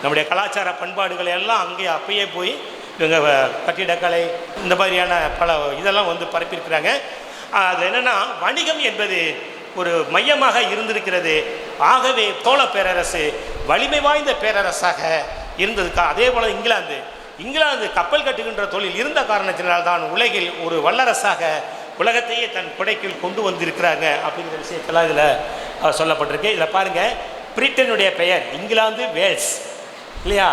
நம்முடைய கலாச்சார பண்பாடுகளை எல்லாம் அங்கே அப்பயே போய் இவங்க கட்டிடக்கலை இந்த மாதிரியான பல இதெல்லாம் பரப்பியிருக்கிறாங்க. அது என்னென்னா வணிகம் என்பது ஒரு மையமாக இருந்திருக்கிறது. ஆகவே சோழ பேரரசு வலிமை வாய்ந்த பேரரசாக இருந்ததுக்கா. அதே போல் இங்கிலாந்து கப்பல் கட்டுகின்ற தொழில் இருந்த காரணத்தினால்தான் உலகில் ஒரு வல்லரசாக உலகத்தையே தன் கொடைக்குள் கொண்டு வந்திருக்கிறாங்க அப்படிங்கிற விஷயத்தெல்லாம் இதில் சொல்லப்பட்டிருக்கு. இதில் பாருங்கள், பிரிட்டனுடைய பெயர் இங்கிலாந்து வேல்ஸ் இல்லையா,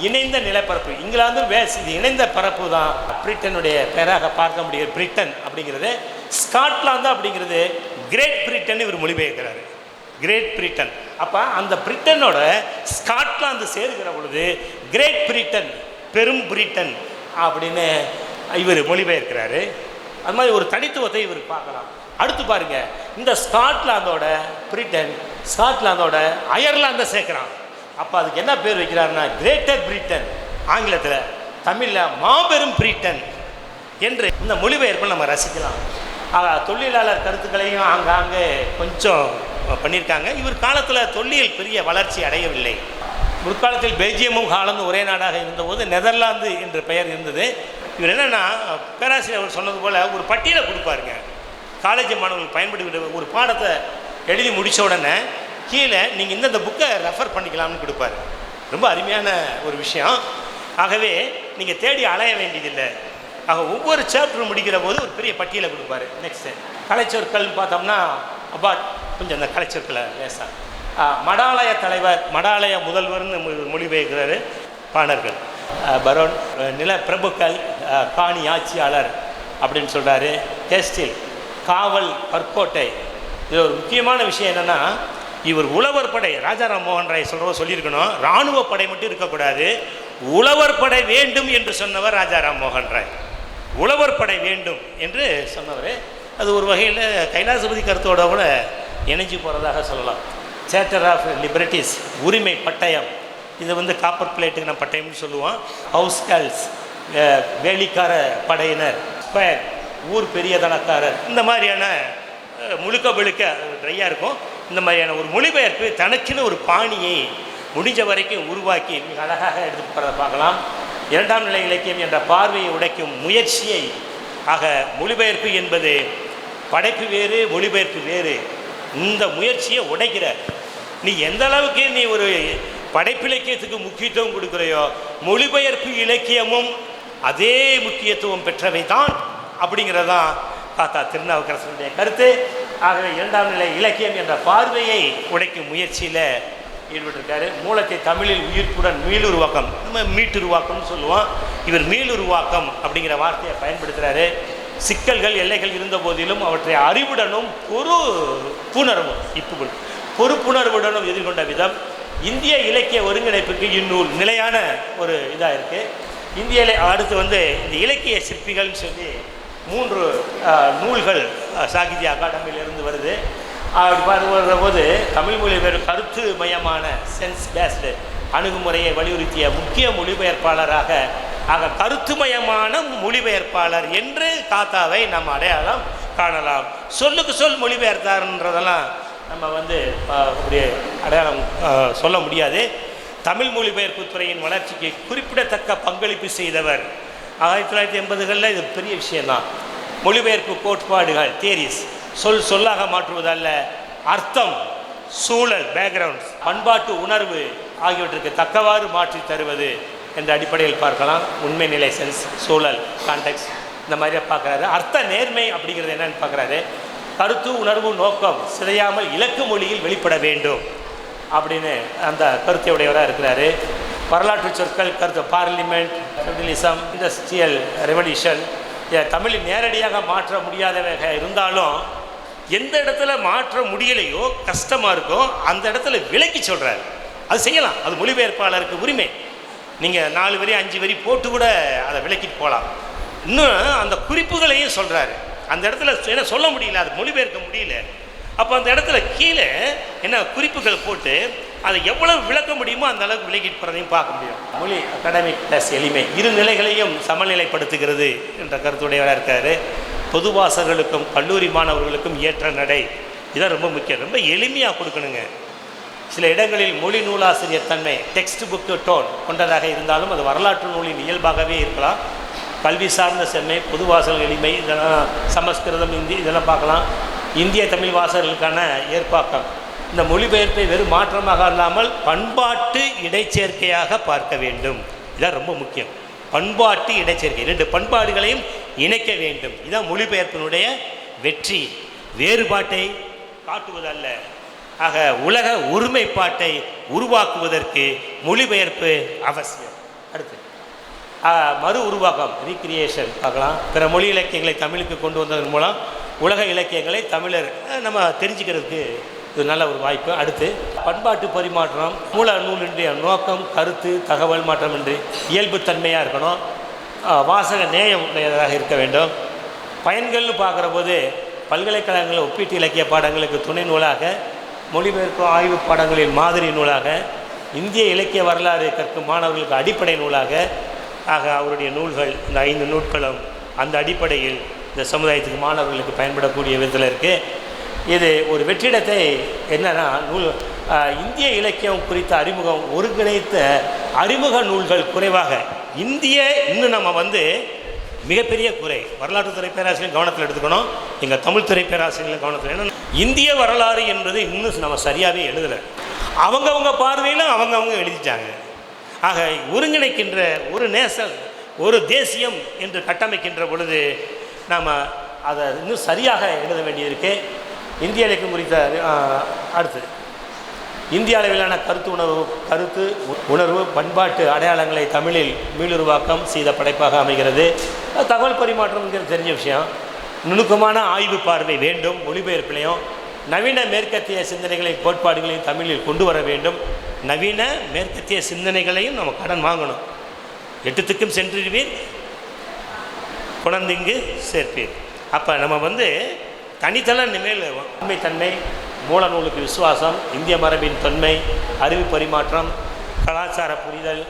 இணைந்த நிலப்பரப்பு. இங்கிலாந்து வேல்ஸ் இது இணைந்த பரப்பு தான் பிரிட்டனுடைய பெயராக பார்க்க முடியும். பிரிட்டன் அப்படிங்கிறது, ஸ்காட்லாந்து அப்படிங்கிறது கிரேட் பிரிட்டன் இவர் மொழிபெயர்க்கிறார், கிரேட் பிரிட்டன். அப்போ அந்த பிரிட்டனோட ஸ்காட்லாந்து சேர்கிற பொழுது கிரேட் பிரிட்டன், பெரும் பிரிட்டன் அப்படின்னு இவர் மொழிபெயர்க்கிறாரு. அது மாதிரி ஒரு தனித்துவத்தை இவர் பார்க்கலாம். அடுத்து பாருங்க, இந்த ஸ்காட்லாந்தோட பிரிட்டன் ஸ்காட்லாந்தோட அயர்லாந்தை சேர்க்குறான். அப்போ அதுக்கு என்ன பேர் வைக்கிறாருன்னா கிரேட்டர் பிரிட்டன், ஆங்கிலத்தில், தமிழில் மாபெரும் பிரிட்டன் என்று இந்த மொழிபெயர்ப்பை நம்ம ரசிக்கலாம். தொழிலாளர் கருத்துக்களையும் ஆங்காங்கே கொஞ்சம் பண்ணியிருக்காங்க. இவர் காலத்தில் தொல்லியல் பெரிய வளர்ச்சி அடையவில்லை. முற்காலத்தில் பெல்ஜியமும் ஹாலந்தும் ஒரே நாடாக இருந்தபோது நெதர்லாந்து என்ற பெயர் இருந்தது. இவர் என்னென்னா, பேராசிரியர் அவர் சொன்னது போல் ஒரு பட்டியலை கொடுப்பாருங்க. காலேஜ் மாணவர்கள் பயன்படுத்த ஒரு பாடத்தை எழுதி முடித்த உடனே கீழே நீங்கள் இந்தந்த புக்கை ரெஃபர் பண்ணிக்கலாம்னு கொடுப்பாரு. ரொம்ப அருமையான ஒரு விஷயம். ஆகவே நீங்கள் தேடி அலைய வேண்டியதில்லை. ஆக ஒவ்வொரு சாப்டரும் முடிக்கிற போது ஒரு பெரிய பட்டியலை கொடுப்பாரு. நெக்ஸ்ட்டு கலைச்சொற்கள்னு பார்த்தோம்னா கொஞ்சம் அந்த கலைச்சொற்களை லேசாக மடாலய தலைவர், மடாலய முதல்வர்னு மொழிபெயர்க்கிறாரு பாணர்கள். பரோன் நில பிரபுக்கள், காணி ஆட்சியாளர் அப்படின்னு சொல்கிறாரு. டெஸ்டில் காவல், கற்கோட்டை. இது ஒரு முக்கியமான விஷயம் என்னென்னா, இவர் உழவர் படை, ராஜாராம் மோகன் ராய் சொல்லியிருக்கணும், இராணுவ படை மட்டும் இருக்கக்கூடாது, உழவர் படை வேண்டும் என்று சொன்னவர் ராஜாராம் மோகன் ராய். உழவர் படை வேண்டும் என்று சொன்னவர். அது ஒரு வகையில் கைலாசபதி கருத்தோட கூட இணைஞ்சு போகிறதாக சொல்லலாம். சேட்டர் ஆஃப் லிபர்ட்டிஸ், உரிமை பட்டயம், இது காப்பர் பிளேட்டுக்கு நான் பட்டயம்னு சொல்லுவோம். ஹவுஸ் கேர்ள்ஸ், வேலிக்கார படையினர், ஸ்கொயர், ஊர் பெரிய தனக்காரர், இந்த மாதிரியான முழுக்க முழுக்க ட்ரையாக இருக்கும். இந்த மாதிரியான ஒரு மொழிபெயர்ப்பு தனக்குன்னு ஒரு பாணியை முடிஞ்ச வரைக்கும் உருவாக்கி மிக அழகாக எடுத்து போகிறத பார்க்கலாம். இரண்டாம் நிலை இலக்கியம் என்ற பார்வையை உடைக்கும் முயற்சியை, ஆக மொழிபெயர்ப்பு என்பது படைப்பு வேறு, மொழிபெயர்ப்பு வேறு. இந்த முயற்சியை உடைக்கிற நீ எந்த அளவுக்கு நீ ஒரு படைப்பு இலக்கியத்துக்கு முக்கியத்துவம் கொடுக்குறையோ, மொழிபெயர்ப்பு இலக்கியமும் அதே முக்கியத்துவம் பெற்றவை தான் அப்படிங்கிறதான் தாத்தா திருநாவுக்கரசனுடைய கருத்து. ஆகவே இரண்டாம் நிலை இலக்கியம் என்ற பார்வையை உடைக்கும் முயற்சியில் ஈடுபட்டிருக்காரு. மூலத்தை தமிழில் உயிர்ப்புடன் மீளுருவாக்கம், நம்ம மீட்டுருவாக்கம்னு சொல்லுவோம், இவர் மீளுருவாக்கம் அப்படிங்கிற வார்த்தையை பயன்படுத்துகிறாரு. சிக்கல்கள், எல்லைகள் இருந்த போதிலும் அவற்றை அறிவுடனும் பொறுப்புணர்வுடனும் எதிர்கொண்ட விதம் இந்திய இலக்கிய ஒருங்கிணைப்புக்கு இந்நூல் நிலையான ஒரு இதாக இருக்குது. இந்திய அடுத்து இந்த இலக்கிய சிற்பிகள்னு சொல்லி 3 நூல்கள் சாகித்ய அகாடமியிலிருந்து வருது. அப்படி வரும்போது தமிழ் மொழி கருத்து மையமான சென்ஸ் பேஸ்டு அணுகுமுறையை வலியுறுத்திய முக்கிய மொழிபெயர்ப்பாளராக, ஆக கருத்துமயமான மொழிபெயர்ப்பாளர் என்று தாத்தாவை நம்ம அடையாளம் காணலாம். சொல்லுக்கு சொல் மொழிபெயர்த்தார்ன்றதெல்லாம் நம்ம அப்படி அடையாளம் சொல்ல முடியாது. தமிழ் மொழிபெயர்ப்பு துறையின் வளர்ச்சிக்கு குறிப்பிடத்தக்க பங்களிப்பு செய்தவர். 1980களில் இது பெரிய விஷயந்தான். மொழிபெயர்ப்பு கோட்பாடுகள், தியரிஸ், சொல்லாக மாற்றுவதல்ல, அர்த்தம், சூழல், பேக்ரவுண்ட்ஸ், பண்பாட்டு உணர்வு ஆகியவற்றுக்கு தக்கவாறு மாற்றி தருவது என்ற அடிப்படையில் பார்க்கலாம். உண்மை நிலை, சென்ஸ், சூழல், கான்டெக்ஸ்ட், இந்த மாதிரியே பார்க்குறாரு. அர்த்த நேர்மை அப்படிங்கிறது என்னன்னு பார்க்குறாரு. கருத்து, உணர்வு, நோக்கம் சிதையாமல் இலக்கு மொழியில் வெளிப்பட வேண்டும் அப்படின்னு அந்த கருத்தையுடையவராக இருக்கிறாரு. வரலாற்று சொற்கள், கருத்து, பார்லிமெண்ட், ஃபெடரலிசம், இண்டஸ்ட்ரியல் ரெவல்யூஷன், தமிழில் நேரடியாக மாற்ற முடியாதவக இருந்தாலும் எந்த இடத்துல மாற்ற முடியலையோ, கஷ்டமாக இருக்கோ, அந்த இடத்துல விலக்கி சொல்கிறார். அது செய்யலாம், அது மொழிபெயர்ப்பாளருக்கு உரிமை. நீங்கள் 4 வரி 5 வரி போட்டு கூட அதை விலக்கிட்டு போகலாம். இன்னும் அந்த குறிப்புகளையும் சொல்கிறாரு. அந்த இடத்துல என்ன சொல்ல முடியல, அது மொழிபெயர்க்க முடியல. அப்போ அந்த இடத்துல கீழே என்ன குறிப்புகள் போட்டு அதை எவ்வளவு விளக்க முடியுமோ அந்த அளவுக்கு விலக்கிட்டு போகிறதையும் பார்க்க முடியும். மொழி அகாடமிக் ப்ளஸ் எளிமை இரு நிலைகளையும் சமநிலைப்படுத்துகிறது என்ற கருத்துடையவராக இருக்கார். பொது வாசகர்களுக்கும் கல்லூரி மாணவர்களுக்கும் ஏற்ற நடை, இதான் ரொம்ப முக்கியம். ரொம்ப எளிமையாக கொடுக்கணுங்க. சில இடங்களில் மொழி நூலாசிரியர் தன்மை, டெக்ஸ்ட் புக்கு டோன் கொண்டதாக இருந்தாலும் அது வரலாற்று நூலின் இயல்பாகவே இருக்கலாம். கல்வி சார்ந்த செம்மை, பொது வாசகர்கள் எளிமை, இதெல்லாம் சமஸ்கிருதம், இந்தி, இதெல்லாம் பார்க்கலாம். இந்திய தமிழ் வாசகர்களுக்கான ஏற்பாக்கம், இந்த மொழிபெயர்ப்பை வெறும் மாற்றமாக இல்லாமல் பண்பாட்டு இடைச்சேர்க்கையாக பார்க்க வேண்டும். இதான் ரொம்ப முக்கியம். பண்பாட்டு இடைச்சேர்க்கை, 2 பண்பாடுகளையும் இணைக்க வேண்டும். இதுதான் மொழிபெயர்ப்பினுடைய வெற்றி வேறுபாட்டை காட்டுவதல்ல. ஆக உலக ஒருமைப்பாட்டை உருவாக்குவதற்கு மொழிபெயர்ப்பு அவசியம். அடுத்து மறு உருவாக்கம், ரீக்ரியேஷன் பார்க்கலாம். பிற மொழி இலக்கியங்களை தமிழுக்கு கொண்டு வந்ததன் மூலம் உலக இலக்கியங்களை தமிழர் நம்ம தெரிஞ்சுக்கிறதுக்கு இது நல்ல ஒரு வாய்ப்பு. அடுத்து பண்பாட்டு பரிமாற்றம், மூல நூலினுடைய நோக்கம், கருத்து, தகவல் மாற்றமின்றி இயல்புத்தன்மையாக இருக்கணும். வாசக நேயம் உடையதாக இருக்க வேண்டும். பயன்கள்னு பார்க்குற போது பல்கலைக்கழகங்களில் ஒப்பீட்டு இலக்கிய பாடங்களுக்கு துணை நூலாக, மொழிபெயர்ப்பு ஆய்வு பாடங்களின் மாதிரி நூலாக, இந்திய இலக்கிய வரலாறு கற்கும் மாணவர்களுக்கு அடிப்படை நூலாக, ஆக அவருடைய நூல்கள் இந்த 5 நூல்களும் அந்த அடிப்படையில் இந்த சமுதாயத்துக்கு மாணவர்களுக்கு பயன்படக்கூடிய விதத்தில் இருக்குது. இது ஒரு வெற்றிடத்தை என்னென்னா இந்திய இலக்கியம் குறித்த அறிமுகம், ஒருங்கிணைத்த அறிமுக நூல்கள் குறைவாக. இந்திய இன்னும் நம்ம மிகப்பெரிய குறை. வரலாற்றுத்துறை பேராசிரியர் கவனத்தில் எடுத்துக்கணும், எங்கள் தமிழ் துறை பேராசிரியர்கள் கவனத்தில். ஏன்னா இந்திய வரலாறு என்பது இன்னும் நம்ம சரியாகவே எழுதலை. அவங்கவுங்க பார்வையில் அவங்கவுங்க எழுதிட்டாங்க. ஆக ஒருங்கிணைக்கின்ற ஒரு நேசம், ஒரு தேசியம் என்று கட்டமைக்கின்ற பொழுது நாம் அதை இன்னும் சரியாக எழுத வேண்டியிருக்கு. இந்திய இலக்கியம் குறித்த அடுத்து இந்திய அளவிலான கருத்து உணர்வு பண்பாட்டு அடையாளங்களை தமிழில் மீளுருவாக்கம் செய்த படைப்பாக அமைகிறது. தகவல் பரிமாற்றம்ங்கிறது தெரிஞ்ச விஷயம். நுணுக்கமான ஆய்வு பார்வை வேண்டும். மொழிபெயர்ப்பிலையும் நவீன மேற்கத்திய சிந்தனைகளையும் கோட்பாடுகளையும் தமிழில் கொண்டு வர வேண்டும். நவீன மேற்கத்திய சிந்தனைகளையும் நம்ம கடன் வாங்கணும். 8 திக்கும் சென்றிருவீர், குழந்தைங்கு சேர்ப்பீர். அப்போ நம்ம தனித்தளம் இனிமேல் உண்மைத்தன்மை, மூல நூலுக்கு விசுவாசம், இந்திய மரபின் தொன்மை, அறிவு பரிமாற்றம், கலாச்சார புரிதல்,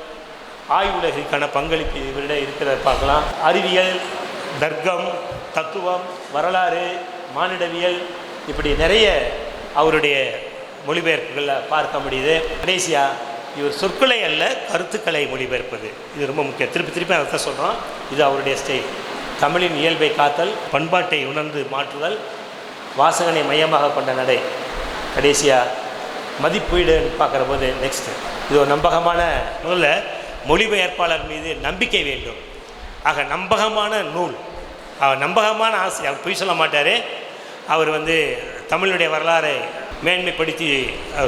ஆய்வுலகிற்கான பங்களிப்பு இவரிட இருக்கிறத பார்க்கலாம். அறிவியல், தர்க்கம், தத்துவம், வரலாறு, மானிடவியல், இப்படி நிறைய அவருடைய மொழிபெயர்ப்புகளில் பார்க்க முடியுது. கடைசியாக இவர் சொற்களை அல்ல கருத்துக்களை மொழிபெயர்ப்பது, இது ரொம்ப முக்கியம். திருப்பி அதை தான் சொல்கிறோம். இது அவருடைய ஸ்டைல். தமிழின் இயல்பை காத்தல், பண்பாட்டை உணர்ந்து மாற்றுதல், வாசகனை மையமாக கொண்ட நடை. கடைசியாக மதிப்பீடுன்னு பார்க்குற போது நெக்ஸ்ட்டு இது ஒரு நம்பகமான முதல்ல மொழிபெயர்ப்பாளர் மீது நம்பிக்கை வேண்டும். ஆக நம்பகமான நூல், நம்பகமான ஆசை. அவர் பொய் சொல்ல மாட்டார். அவர் தமிழுடைய வரலாறை மேன்மைப்படுத்தி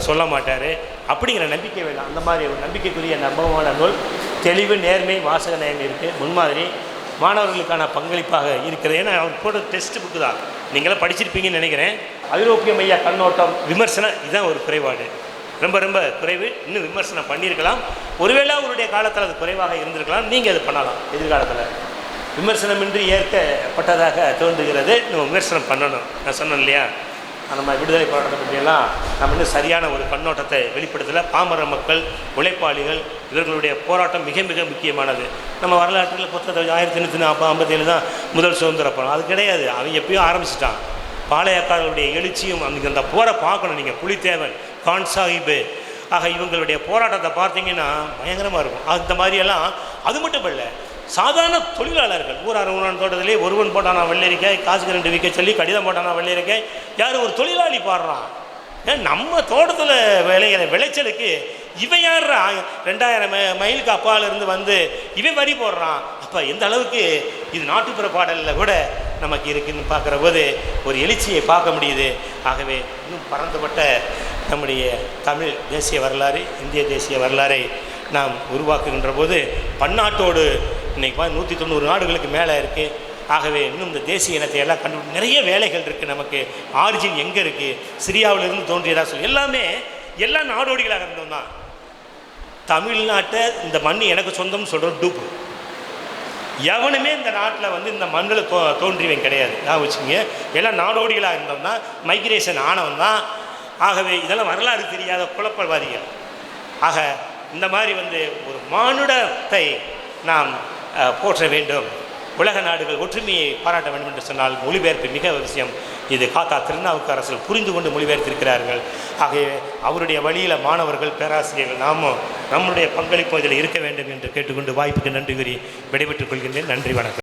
சொல்ல மாட்டார். அப்படிங்கிற நம்பிக்கை வேணும். அந்த மாதிரி ஒரு நம்பிக்கைக்குரிய நம்பகமான நூல், தெளிவு, நேர்மை, வாசக நேயம் இருக்குது. முன்மாதிரி மாணவர்களுக்கான பங்களிப்பாக இருக்கிறது. ஏன்னா அவர் போட்ட டெஸ்ட் புக்கு தான், நீங்களாம் படிச்சிருப்பீங்கன்னு நினைக்கிறேன். ஐரோப்பிய மைய கண்ணோட்டம், விமர்சனம், இதுதான் ஒரு குறைபாடு. ரொம்ப ரொம்ப குறைவு. இன்னும் விமர்சனம் பண்ணியிருக்கலாம். ஒருவேளை அவருடைய காலத்தில் அது குறைவாக இருந்திருக்கலாம். நீங்கள் அது பண்ணலாம். எதிர்காலத்தில் விமர்சனமின்றி ஏற்கப்பட்டதாக தோன்றுகிறது. நம்ம விமர்சனம் பண்ணணும். நான் சொன்னேன் இல்லையா, நம்ம விடுதலை போராட்டத்தை பற்றியெல்லாம் நம்ம இன்னும் சரியான ஒரு கண்ணோட்டத்தை வெளிப்படுத்தலை. பாமர மக்கள், உழைப்பாளிகள், இவர்களுடைய போராட்டம் மிக மிக முக்கியமானது. நம்ம வரலாற்றில் 1857 தான் முதல் சுதந்திர போராட்டம். அது கிடையாது, அவன் எப்பயும் ஆரம்பிச்சிட்டான். பாளையக்காரர்களுடைய எழுச்சியும் அந்த போரை பார்க்கணும் நீங்கள். புலித்தேவன், கான் சாஹிப்பு, ஆக இவங்களுடைய போராட்டத்தை பார்த்தீங்கன்னா பயங்கரமாக இருக்கும். அந்த மாதிரியெல்லாம். அது மட்டும் இல்லை, சாதாரண தொழிலாளர்கள், ஊரான் தோட்டத்திலே ஒருவன் போட்டானா வெள்ளரிக்காய், காசுக்கு 2 விற்க சொல்லி கடிதம் போட்டானா வெள்ளரிக்காய். யார் ஒரு தொழிலாளி பாடுறான். ஏன் நம்ம தோட்டத்தில் விளைகிற விளைச்சலுக்கு இவன் யார் 2000 மைலுக்கு அப்பாலிருந்து இவன் வரி போடுறான். அப்போ எந்த அளவுக்கு இது நாட்டுப்புற பாடலில் கூட நமக்கு இருக்குதுன்னு பார்க்குற போது ஒரு எழுச்சியை பார்க்க முடியுது. ஆகவே இன்னும் பரந்துபட்ட நம்முடைய தமிழ் தேசிய வரலாறு, இந்திய தேசிய வரலாறை நாம் உருவாக்குகின்ற போது பன்னாட்டோடு இன்றைக்கி 190 நாடுகளுக்கு மேலே இருக்குது. ஆகவே இன்னும் இந்த தேசிய இனத்தை எல்லாம் கண்டுபிடி நிறைய வேலைகள் இருக்குது. நமக்கு ஆரிஜின் எங்கே இருக்குது, சிரியாவிலிருந்து தோன்றியதாக சொல்லி எல்லா நாடோடிகளாக இருந்தோம் தான். தமிழ்நாட்டை இந்த மண் எனக்கு சொந்தம்னு சொல்கிற டூப்பு. எவனுமே இந்த நாட்டில் இந்த மண்ணில் தோன்றியவன் கிடையாது. நான் வச்சுக்கோங்க, எல்லாம் நாடோடிகளாக இருந்தோம் தான், மைக்ரேஷன் ஆனவன் தான். ஆகவே இதெல்லாம் வரலாறு தெரியாத குழப்பவாதிகள். ஆக இந்த மாதிரி ஒரு மானுடத்தை நாம் போற்ற வேண்டும். உலக நாடுகள் ஒற்றுமையை பாராட்ட வேண்டும் என்று சொன்னால் மொழிபெயர்ப்பு மிக அவசியம். இது காத்தா திருநாவுக்கரசர் புரிந்து கொண்டு மொழிபெயர்த்திருக்கிறார்கள். ஆகவே அவருடைய வழியில் மாணவர்கள், பேராசிரியர்கள் நாமும் நம்முடைய பங்களிப்பு இதில் இருக்க வேண்டும் என்று கேட்டுக்கொண்டு வாய்ப்புக்கு நன்றி கூறி விடைபெற்றுக் கொள்கின்றேன். நன்றி, வணக்கம்.